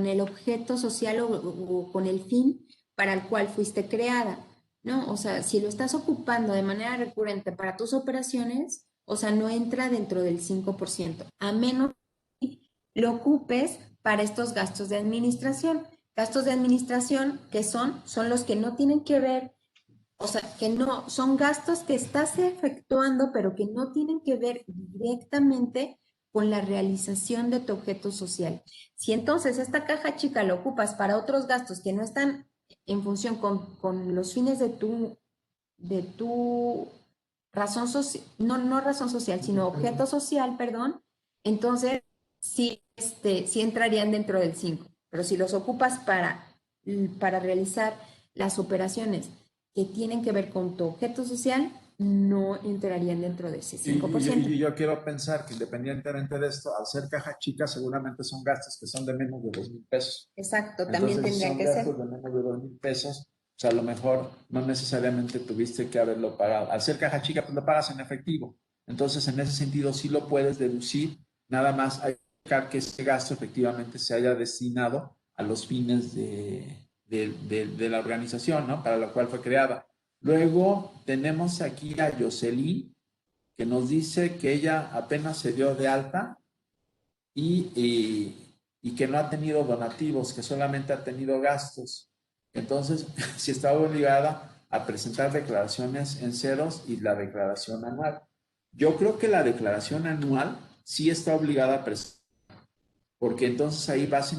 el objeto social o con el fin para el cual fuiste creada, ¿no? O sea, si lo estás ocupando de manera recurrente para tus operaciones, o sea, no entra dentro del 5%, a menos que lo ocupes para estos gastos de administración. Gastos de administración que son los que no tienen que ver. O sea, que no, son gastos que estás efectuando, pero que no tienen que ver directamente con la realización de tu objeto social. Si entonces esta caja chica la ocupas para otros gastos que no están en función con los fines de tu razón social, no razón social, sino objeto social, perdón, entonces sí, sí entrarían dentro del 5. Pero si los ocupas para realizar las operaciones que tienen que ver con tu objeto social, no entrarían dentro de ese 5%. Y yo quiero pensar que independientemente de esto, al ser caja chica, seguramente son gastos que son de menos de 2,000 pesos. Exacto, también Entonces, tendría son que ser. gastos de menos de 2,000 pesos. O sea, a lo mejor no necesariamente tuviste que haberlo pagado. Al ser caja chica, pues lo pagas en efectivo. Entonces, en ese sentido, sí lo puedes deducir. Nada más hay que checar que ese gasto efectivamente se haya destinado a los fines de la organización, ¿no? Para la cual fue creada. Luego tenemos aquí a Jocelyn, que nos dice que ella apenas se dio de alta y que no ha tenido donativos, que solamente ha tenido gastos. Entonces, si está obligada a presentar declaraciones en ceros y la declaración anual. Yo creo que la declaración anual sí está obligada a presentar, porque entonces ahí vas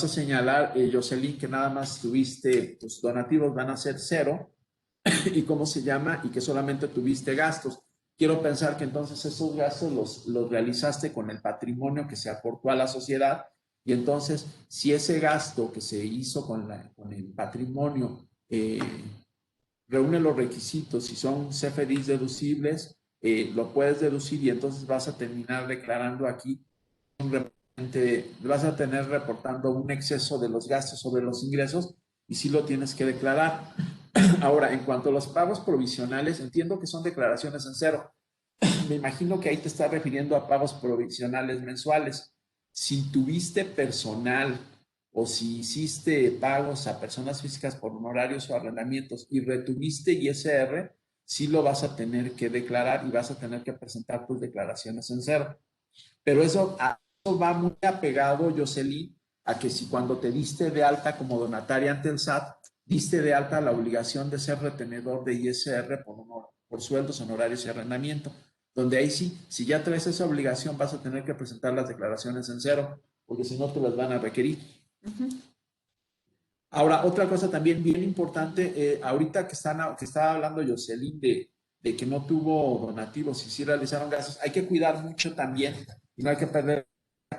a señalar, Jocelyn, que nada más tuviste, tus donativos van a ser cero, y cómo se llama, y que solamente tuviste gastos. Quiero pensar que entonces esos gastos los realizaste con el patrimonio que se aportó a la sociedad, y entonces si ese gasto que se hizo con el patrimonio reúne los requisitos, si son CFDIs deducibles, lo puedes deducir y entonces vas a terminar declarando aquí vas a tener reportando un exceso de los gastos sobre los ingresos y sí lo tienes que declarar. Ahora, en cuanto a los pagos provisionales, entiendo que son declaraciones en cero. Me imagino que ahí te estás refiriendo a pagos provisionales mensuales. Si tuviste personal o si hiciste pagos a personas físicas por honorarios o arrendamientos y retuviste ISR, sí lo vas a tener que declarar y vas a tener que presentar tus declaraciones en cero. Pero eso va muy apegado, Jocelyn, a que si cuando te diste de alta como donataria ante el SAT, diste de alta la obligación de ser retenedor de ISR por sueldos, honorarios y arrendamiento, donde ahí sí, si ya traes esa obligación, vas a tener que presentar las declaraciones en cero, porque si no te las van a requerir. Ahora, otra cosa también bien importante, ahorita que estaba hablando Jocelyn de que no tuvo donativos y sí realizaron gastos, hay que cuidar mucho también y no hay que perder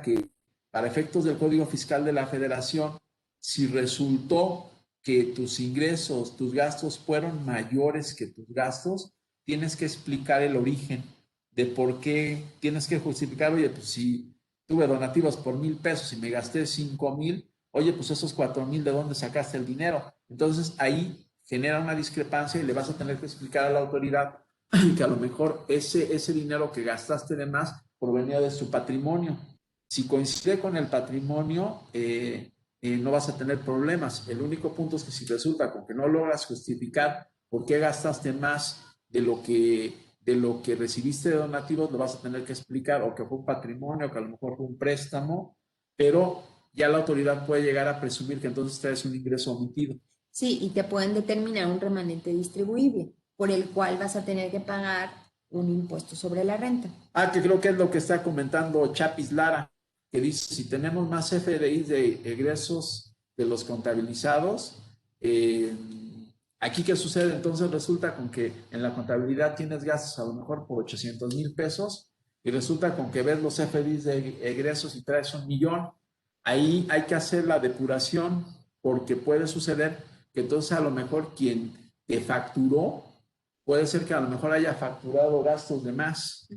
que para efectos del Código Fiscal de la Federación, si resultó que tus ingresos, tus gastos fueron mayores que tus gastos, tienes que explicar el origen de por qué, tienes que justificar, oye, pues si tuve donativos por 1,000 pesos y me gasté 5,000, oye, pues esos 4,000, ¿de dónde sacaste el dinero? Entonces ahí genera una discrepancia y le vas a tener que explicar a la autoridad que a lo mejor ese dinero que gastaste de más provenía de su patrimonio. Si coincide con el patrimonio, no vas a tener problemas. El único punto es que si resulta con que no logras justificar por qué gastaste más de lo que recibiste de donativos, lo vas a tener que explicar, o que fue un patrimonio, o que a lo mejor fue un préstamo, pero ya la autoridad puede llegar a presumir que entonces traes un ingreso omitido. Sí, y te pueden determinar un remanente distribuible, por el cual vas a tener que pagar un impuesto sobre la renta. Que creo que es lo que está comentando Chapis Lara, que dice, si tenemos más FDIs de egresos de los contabilizados, aquí ¿qué sucede? Entonces resulta con que en la contabilidad tienes gastos a lo mejor por 800,000 pesos y resulta con que ves los FDIs de egresos y traes 1,000,000. Ahí hay que hacer la depuración porque puede suceder que entonces a lo mejor quien te facturó puede ser que a lo mejor haya facturado gastos de más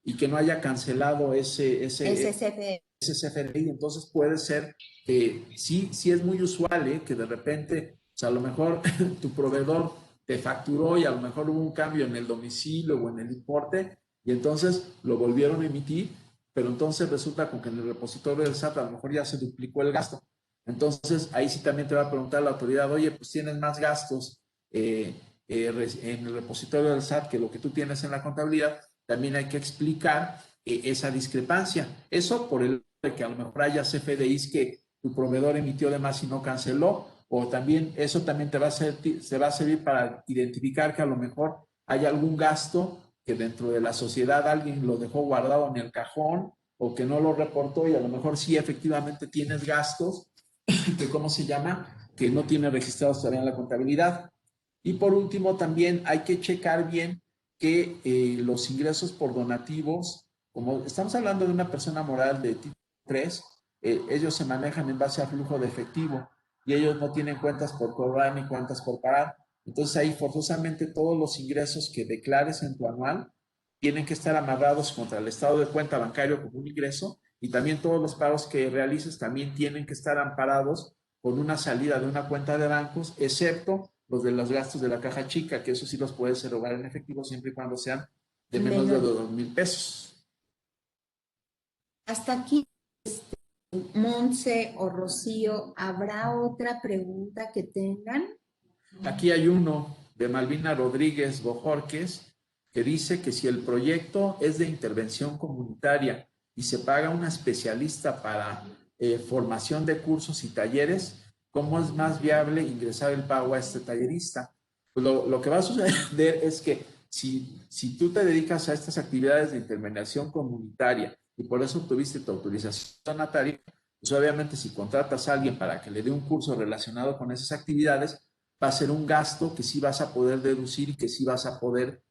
y que no haya cancelado ese CFDI. Entonces puede ser que sí es muy usual que de repente, o sea, a lo mejor tu proveedor te facturó y a lo mejor hubo un cambio en el domicilio o en el importe y entonces lo volvieron a emitir, pero entonces resulta con que en el repositorio del SAT a lo mejor ya se duplicó el gasto. Entonces ahí sí también te va a preguntar la autoridad, oye, pues tienes más gastos en el repositorio del SAT que lo que tú tienes en la contabilidad. También hay que explicar esa discrepancia. Eso por el de que a lo mejor haya CFDIs que tu proveedor emitió de más y no canceló, o también eso también te va a servir para identificar que a lo mejor hay algún gasto que dentro de la sociedad alguien lo dejó guardado en el cajón o que no lo reportó y a lo mejor sí efectivamente tienes gastos que, ¿cómo se llama? que no tienen registrados todavía en la contabilidad. Y por último, también hay que checar bien que los ingresos por donativos, como estamos hablando de una persona moral de tipo 3, ellos se manejan en base a flujo de efectivo y ellos no tienen cuentas por cobrar ni cuentas por pagar. Entonces ahí forzosamente todos los ingresos que declares en tu anual tienen que estar amarrados contra el estado de cuenta bancario como un ingreso, y también todos los pagos que realices también tienen que estar amparados con una salida de una cuenta de bancos, excepto los de los gastos de la caja chica, que eso sí los puedes erogar en efectivo siempre y cuando sean de menos de 2,000 pesos. Hasta aquí, Monse o Rocío, ¿habrá otra pregunta que tengan? Aquí hay uno de Malvina Rodríguez Bojorques que dice que si el proyecto es de intervención comunitaria y se paga una especialista para formación de cursos y talleres, ¿cómo es más viable ingresar el pago a este tallerista? Pues lo que va a suceder es que si tú te dedicas a estas actividades de intervención comunitaria y por eso obtuviste tu autorización donataria, pues obviamente si contratas a alguien para que le dé un curso relacionado con esas actividades, va a ser un gasto que sí vas a poder deducir y que sí vas a poder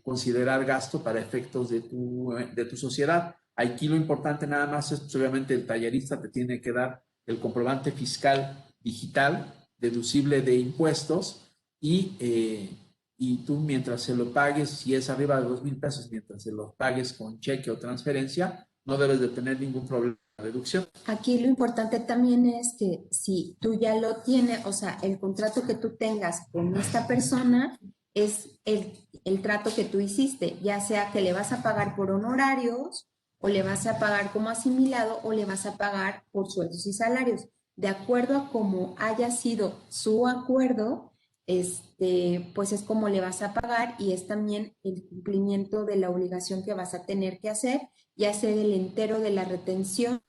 considerar gasto para efectos de tu sociedad. Aquí lo importante nada más es, pues, obviamente, el tallerista te tiene que dar el comprobante fiscal digital, deducible de impuestos, y tú mientras se lo pagues, si es arriba de 2,000 pesos, mientras se lo pagues con cheque o transferencia, no debes de tener ningún problema de reducción. Aquí lo importante también es que si tú ya lo tienes, o sea, el contrato que tú tengas con esta persona es el trato que tú hiciste, ya sea que le vas a pagar por honorarios o le vas a pagar como asimilado o le vas a pagar por sueldos y salarios. De acuerdo a cómo haya sido su acuerdo, pues es como le vas a pagar, y es también el cumplimiento de la obligación que vas a tener que hacer, ya sea el entero de la retención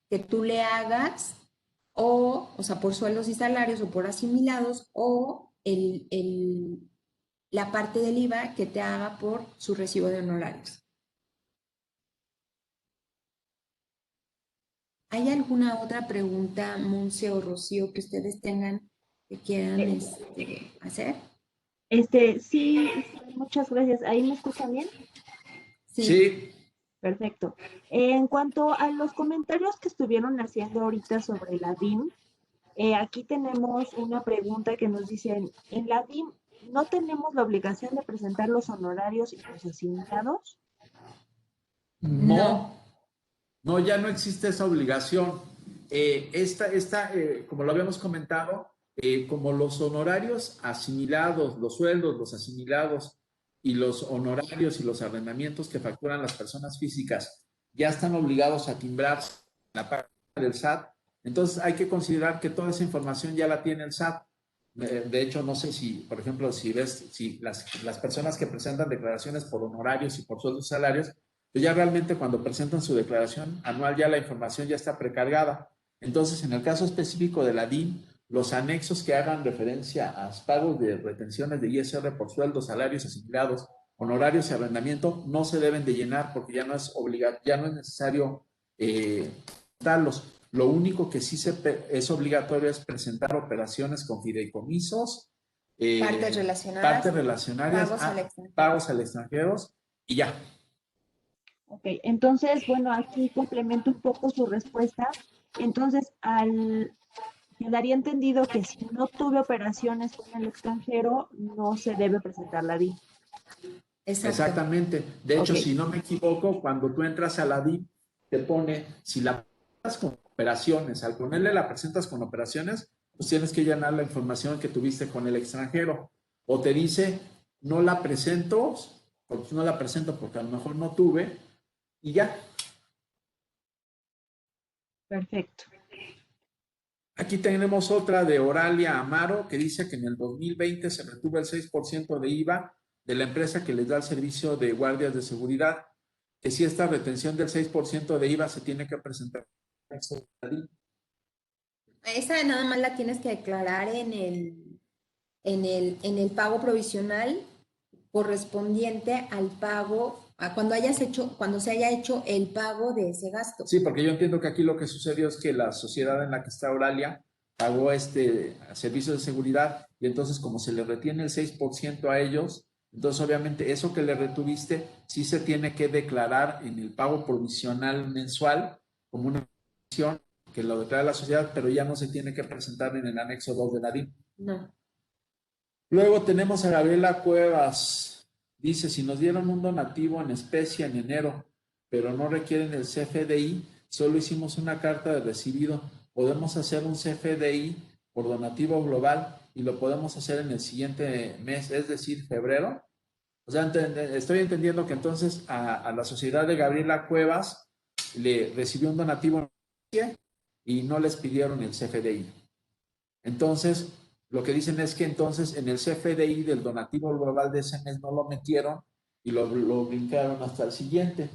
que tú le hagas, o sea, por sueldos y salarios o por asimilados, o la parte del IVA que te haga por su recibo de honorarios. ¿Hay alguna otra pregunta, Monse o Rocío, que ustedes tengan que quieran hacer? Sí, muchas gracias. ¿Ahí me escuchan bien? Sí. Perfecto. En cuanto a los comentarios que estuvieron haciendo ahorita sobre la DIM, aquí tenemos una pregunta que nos dicen, en la DIM, ¿no tenemos la obligación de presentar los honorarios y los asignados? No, ya no existe esa obligación. Como lo habíamos comentado, como los honorarios asimilados, los sueldos, los asimilados y los honorarios y los arrendamientos que facturan las personas físicas ya están obligados a timbrar en la parte del SAT, entonces hay que considerar que toda esa información ya la tiene el SAT. De hecho, no sé si, por ejemplo, si las personas que presentan declaraciones por honorarios y por sueldos y salarios, pues ya realmente cuando presentan su declaración anual ya la información ya está precargada. Entonces, en el caso específico de la DIM, los anexos que hagan referencia a pagos de retenciones de ISR por sueldos, salarios asimilados, honorarios y arrendamiento no se deben de llenar porque ya no es necesario darlos. Lo único que sí es obligatorio es presentar operaciones con fideicomisos, Partes relacionadas, pagos al extranjero, y ya. Ok, entonces, bueno, aquí complemento un poco su respuesta. Entonces, quedaría entendido que si no tuve operaciones con el extranjero, no se debe presentar la DIM. Exactamente. De hecho, si no me equivoco, cuando tú entras a la DIM, te pone, si la presentas con operaciones, al ponerle la presentas con operaciones, pues tienes que llenar la información que tuviste con el extranjero. O te dice, no la presento porque a lo mejor no tuve, y ya. Perfecto. Aquí tenemos otra de Oralia Amaro que dice que en el 2020 se retuvo el 6% de IVA de la empresa que les da el servicio de guardias de seguridad, que si esta retención del 6% de IVA se tiene que presentar. Esa nada más la tienes que declarar en el pago provisional correspondiente al pago, cuando se haya hecho el pago de ese gasto. Sí, porque yo entiendo que aquí lo que sucedió es que la sociedad en la que está Oralia pagó servicios de seguridad y entonces como se le retiene el 6% a ellos, entonces obviamente eso que le retuviste sí se tiene que declarar en el pago provisional mensual como una acción que lo declara la sociedad, pero ya no se tiene que presentar en el anexo 2 de la DIM. No. Luego tenemos a Gabriela Cuevas. Dice, si nos dieron un donativo en especie en enero, pero no requieren el CFDI, solo hicimos una carta de recibido, podemos hacer un CFDI por donativo global y lo podemos hacer en el siguiente mes, es decir, febrero. O sea, estoy entendiendo que entonces a la sociedad de Gabriela Cuevas le recibió un donativo y no les pidieron el CFDI. Entonces, lo que dicen es que entonces en el CFDI del donativo global de ese mes no lo metieron y lo brincaron hasta el siguiente.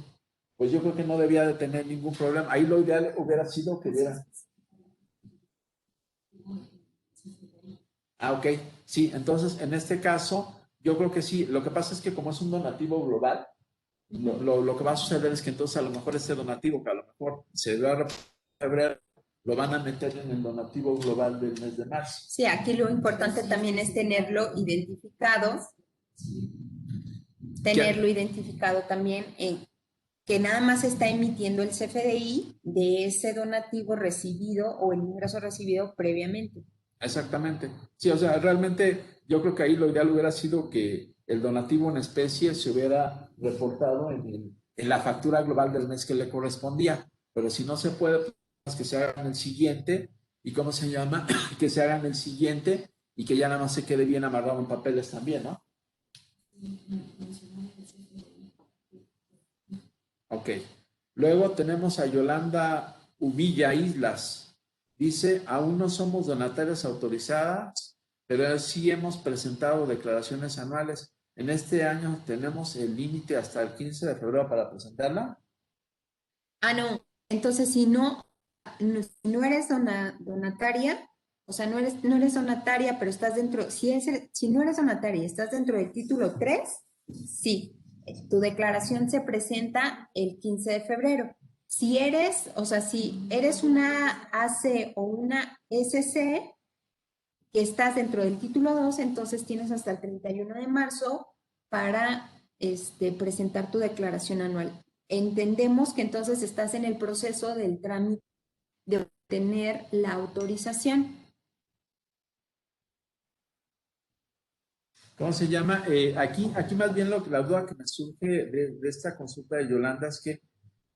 Pues yo creo que no debía de tener ningún problema. Ahí lo ideal hubiera sido que hubiera... Ah, ok. Sí, entonces en este caso yo creo que sí. Lo que pasa es que como es un donativo global, lo que va a suceder es que entonces a lo mejor este donativo, que a lo mejor se va a febrero, lo van a meter en el donativo global del mes de marzo. Sí, aquí lo importante también es tenerlo identificado también en que nada más está emitiendo el CFDI de ese donativo recibido o el ingreso recibido previamente. Exactamente. Sí, o sea, realmente yo creo que ahí lo ideal hubiera sido que el donativo en especie se hubiera reportado en la factura global del mes que le correspondía, pero si no se puede, pues que se hagan el siguiente, ¿y cómo se llama? Que se hagan el siguiente y que ya nada más se quede bien amarrado en papeles también, ¿no? Ok. Luego tenemos a Yolanda Uvilla Islas. Dice, aún no somos donatarias autorizadas, pero sí hemos presentado declaraciones anuales. En este año tenemos el límite hasta el 15 de febrero para presentarla. Ah, no. Entonces, si no eres donataria, o sea, no eres donataria, pero estás dentro, si no eres donataria y estás dentro del título 3, sí, tu declaración se presenta el 15 de febrero. Si eres una AC o una SC, que estás dentro del título 2, entonces tienes hasta el 31 de marzo para presentar tu declaración anual. Entendemos que entonces estás en el proceso del trámite de obtener la autorización. ¿Cómo se llama? Aquí más bien la duda que me surge de esta consulta de Yolanda es que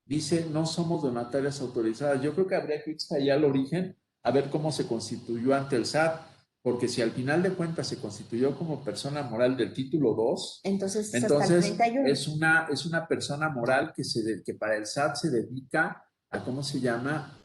dice, no somos donatarias autorizadas. Yo creo que habría que ir allá al origen a ver cómo se constituyó ante el SAT, porque si al final de cuentas se constituyó como persona moral del título 2, entonces hasta el 31. es una persona moral que para el SAT se dedica a, ¿cómo se llama?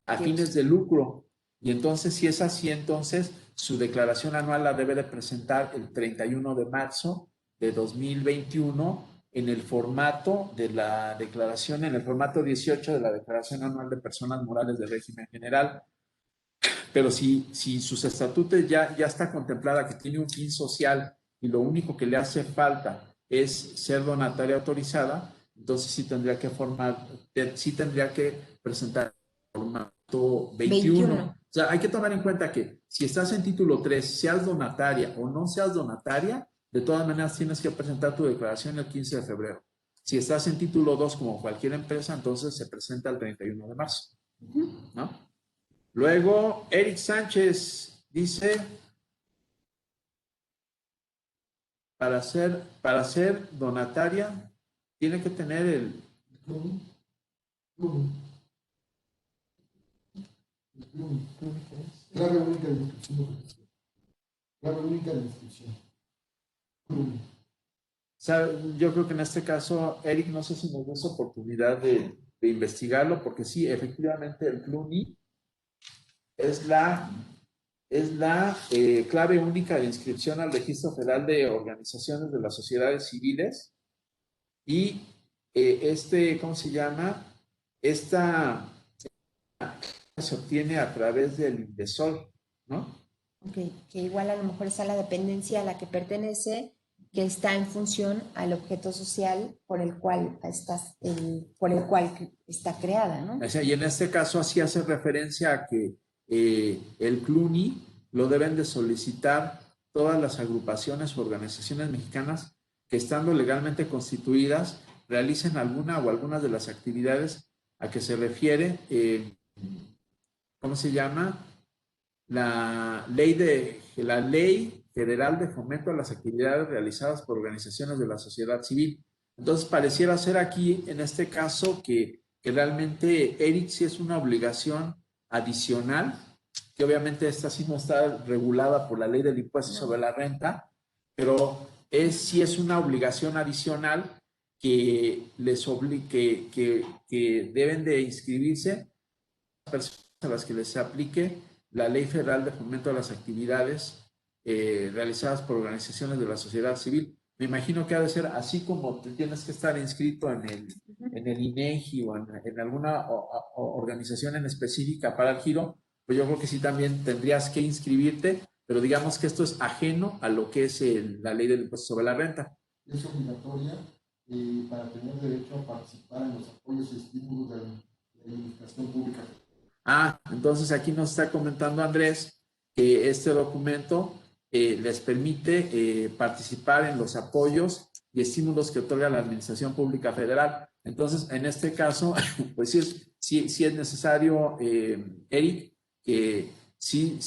A fines de lucro. Y entonces, si es así, entonces su declaración anual la debe de presentar el 31 de marzo de 2021 en el formato de la declaración, en el formato 18 de la Declaración Anual de Personas Morales del Régimen General. Pero si sus estatutos ya está contemplada que tiene un fin social y lo único que le hace falta es ser donataria autorizada, entonces sí tendría que presentar el formato 21. O sea, hay que tomar en cuenta que si estás en título 3, seas donataria o no seas donataria, de todas maneras tienes que presentar tu declaración el 15 de febrero. Si estás en título 2 como cualquier empresa, entonces se presenta el 31 de marzo, ¿no? Luego, Eric Sánchez dice, para ser donataria, tiene que tener el... Clave única de inscripción. Clave única de inscripción. Yo creo que en este caso, Eric, no sé si nos des oportunidad de investigarlo, porque sí, efectivamente el CLUNI es la clave única de inscripción al Registro Federal de Organizaciones de las Sociedades Civiles y ¿cómo se llama? Esta se obtiene a través del INDESOL, ¿no? Ok, que igual a lo mejor es a la dependencia a la que pertenece, que está en función al objeto social por el cual está creada, ¿no? O sea, y en este caso así hace referencia a que el CLUNY lo deben de solicitar todas las agrupaciones o organizaciones mexicanas que, estando legalmente constituidas, realicen alguna o algunas de las actividades a que se refiere, ¿cómo se llama? La Ley Federal de Fomento a las Actividades Realizadas por Organizaciones de la Sociedad Civil. Entonces, pareciera ser aquí, en este caso, que realmente, Eric, sí es una obligación adicional, que obviamente esta sí no está regulada por la Ley del Impuesto sobre la Renta, pero sí es una obligación adicional que les obligue, que deben de inscribirse personas a las que les aplique la Ley Federal de Fomento a las Actividades realizadas por organizaciones de la sociedad civil. Me imagino que ha de ser así como te tienes que estar inscrito en el INEGI o en alguna organización en específica para el giro, pues yo creo que sí también tendrías que inscribirte, pero digamos que esto es ajeno a lo que es la ley del impuesto sobre la renta. Es obligatoria para tener derecho a participar en los apoyos y estímulos de la administración pública. Entonces aquí nos está comentando Andrés que este documento les permite participar en los apoyos y estímulos que otorga la Administración Pública Federal. Entonces, en este caso, pues sí es necesario, Eric, que sí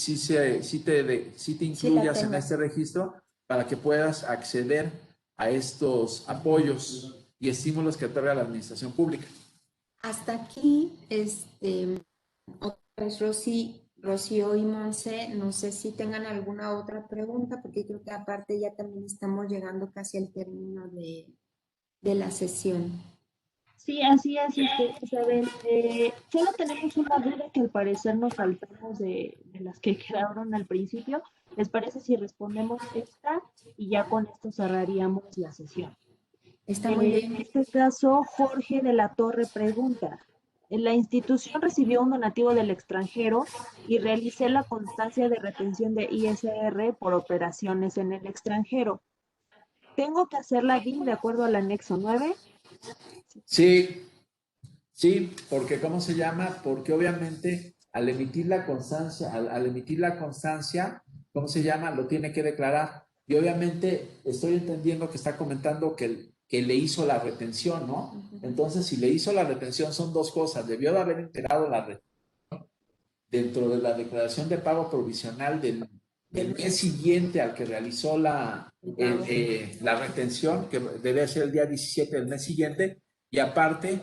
te incluyas en este registro para que puedas acceder a estos apoyos y estímulos que otorga la Administración Pública. Hasta aquí, otra vez Rocío y Monse, no sé si tengan alguna otra pregunta, porque creo que aparte ya también estamos llegando casi al término de la sesión. Sí, así es, Isabel. Solo tenemos una duda que al parecer nos saltamos de las que quedaron al principio. ¿Les parece si respondemos esta y ya con esto cerraríamos la sesión? Está muy bien. En este caso, Jorge de la Torre pregunta, la institución recibió un donativo del extranjero y realicé la constancia de retención de ISR por operaciones en el extranjero. ¿Tengo que hacer la DIN de acuerdo al anexo 9? Sí, porque ¿cómo se llama? Porque obviamente al emitir la constancia, ¿cómo se llama? Lo tiene que declarar. Y obviamente estoy entendiendo que está comentando que le hizo la retención, ¿no? Entonces, si le hizo la retención, son dos cosas. Debió de haber integrado la retención dentro de la declaración de pago provisional del mes siguiente al que realizó la retención, que debe ser el día 17 del mes siguiente, y aparte,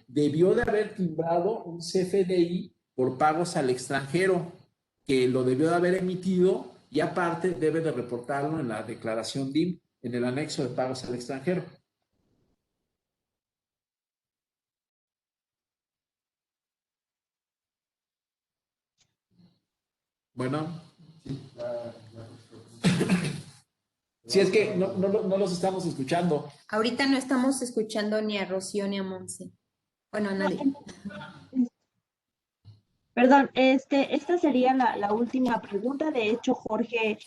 debió de haber timbrado un CFDI por pagos al extranjero, que lo debió de haber emitido, y aparte debe de reportarlo en la declaración DIM, en el anexo de pagos al extranjero. Bueno. Sí, es que no los estamos escuchando. Ahorita no estamos escuchando ni a Rocío ni a Monse. Bueno, a nadie. Perdón, esta sería la última pregunta. De hecho, Jorge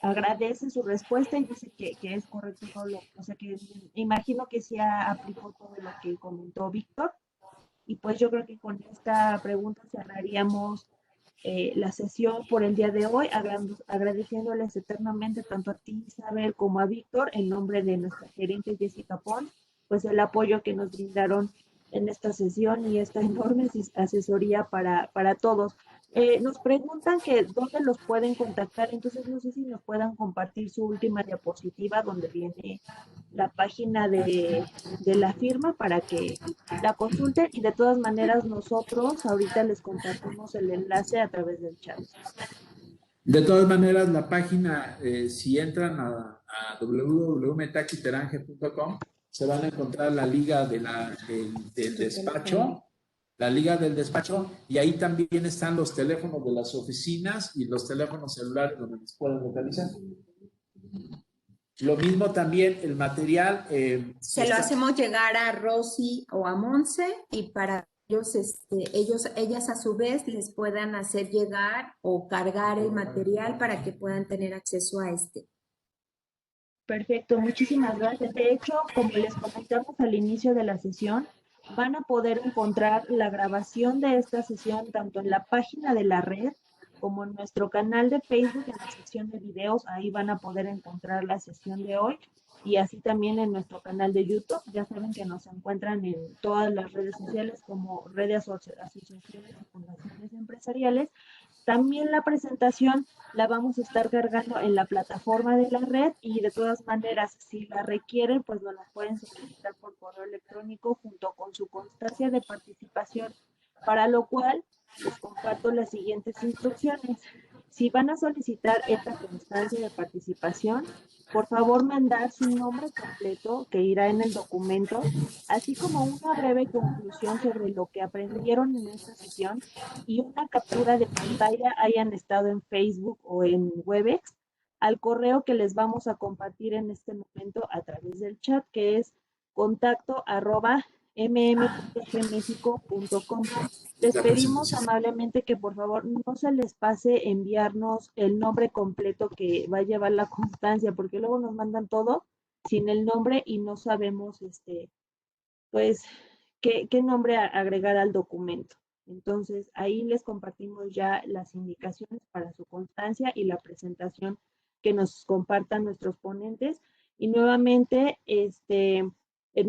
agradece su respuesta y dice que es correcto todo o sea que imagino que sí aplicó todo lo que comentó Víctor. Y pues yo creo que con esta pregunta cerraríamos la sesión por el día de hoy, agradeciéndoles eternamente tanto a ti, Isabel, como a Víctor, en nombre de nuestra gerente Jessica Pons, pues el apoyo que nos brindaron en esta sesión y esta enorme asesoría para todos. Nos preguntan que dónde los pueden contactar, entonces no sé si nos puedan compartir su última diapositiva donde viene la página de la firma para que la consulten y de todas maneras nosotros ahorita les compartimos el enlace a través del chat. De todas maneras, la página, si entran a www.metaquiteranje.com, se van a encontrar la liga del despacho, y ahí también están los teléfonos de las oficinas y los teléfonos celulares donde les pueden localizar. Lo mismo también el material. Se lo hacemos llegar a Rosy o a Monse y para ellas a su vez les puedan hacer llegar o cargar el material para que puedan tener acceso a este. Perfecto, muchísimas gracias. De hecho, como les comentamos al inicio de la sesión, van a poder encontrar la grabación de esta sesión tanto en la página de la red como en nuestro canal de Facebook, en la sección de videos. Ahí van a poder encontrar la sesión de hoy, y así también en nuestro canal de YouTube. Ya saben que nos encuentran en todas las redes sociales como redes, asociaciones y fundaciones empresariales. También la presentación la vamos a estar cargando en la plataforma de la red, y de todas maneras, si la requieren, pues nos la pueden solicitar por correo electrónico junto con su constancia de participación, para lo cual les comparto las siguientes instrucciones. Si van a solicitar esta constancia de participación, por favor mandar su nombre completo que irá en el documento, así como una breve conclusión sobre lo que aprendieron en esta sesión y una captura de pantalla, hayan estado en Facebook o en Webex, al correo que les vamos a compartir en este momento a través del chat, que es contacto@mm.gmexico.com. Les pedimos amablemente que por favor no se les pase enviarnos el nombre completo que va a llevar la constancia, porque luego nos mandan todo sin el nombre y no sabemos pues qué nombre agregar al documento. Entonces ahí les compartimos ya las indicaciones para su constancia y la presentación que nos compartan nuestros ponentes. Y nuevamente, en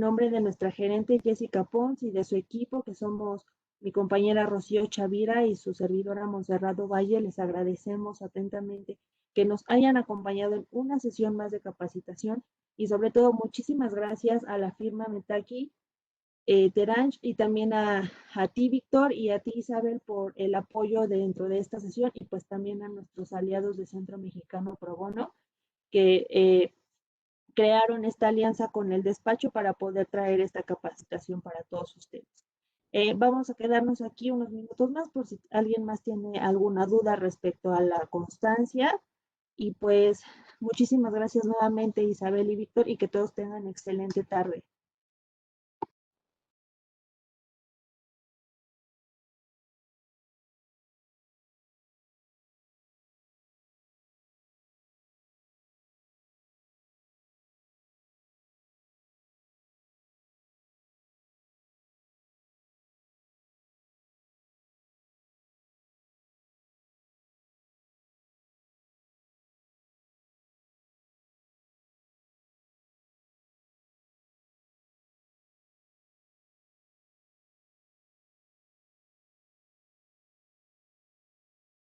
nombre de nuestra gerente Jessica Pons y de su equipo, que somos mi compañera Rocío Chavira y su servidora Monserrato Valle, les agradecemos atentamente que nos hayan acompañado en una sesión más de capacitación, y sobre todo muchísimas gracias a la firma Metaki, Teranch, y también a ti, Víctor, y a ti, Isabel, por el apoyo dentro de esta sesión, y pues también a nuestros aliados de Centro Mexicano Pro Bono, que crearon esta alianza con el despacho para poder traer esta capacitación para todos ustedes. Vamos a quedarnos aquí unos minutos más por si alguien más tiene alguna duda respecto a la constancia, y pues muchísimas gracias nuevamente, Isabel y Víctor, y que todos tengan excelente tarde.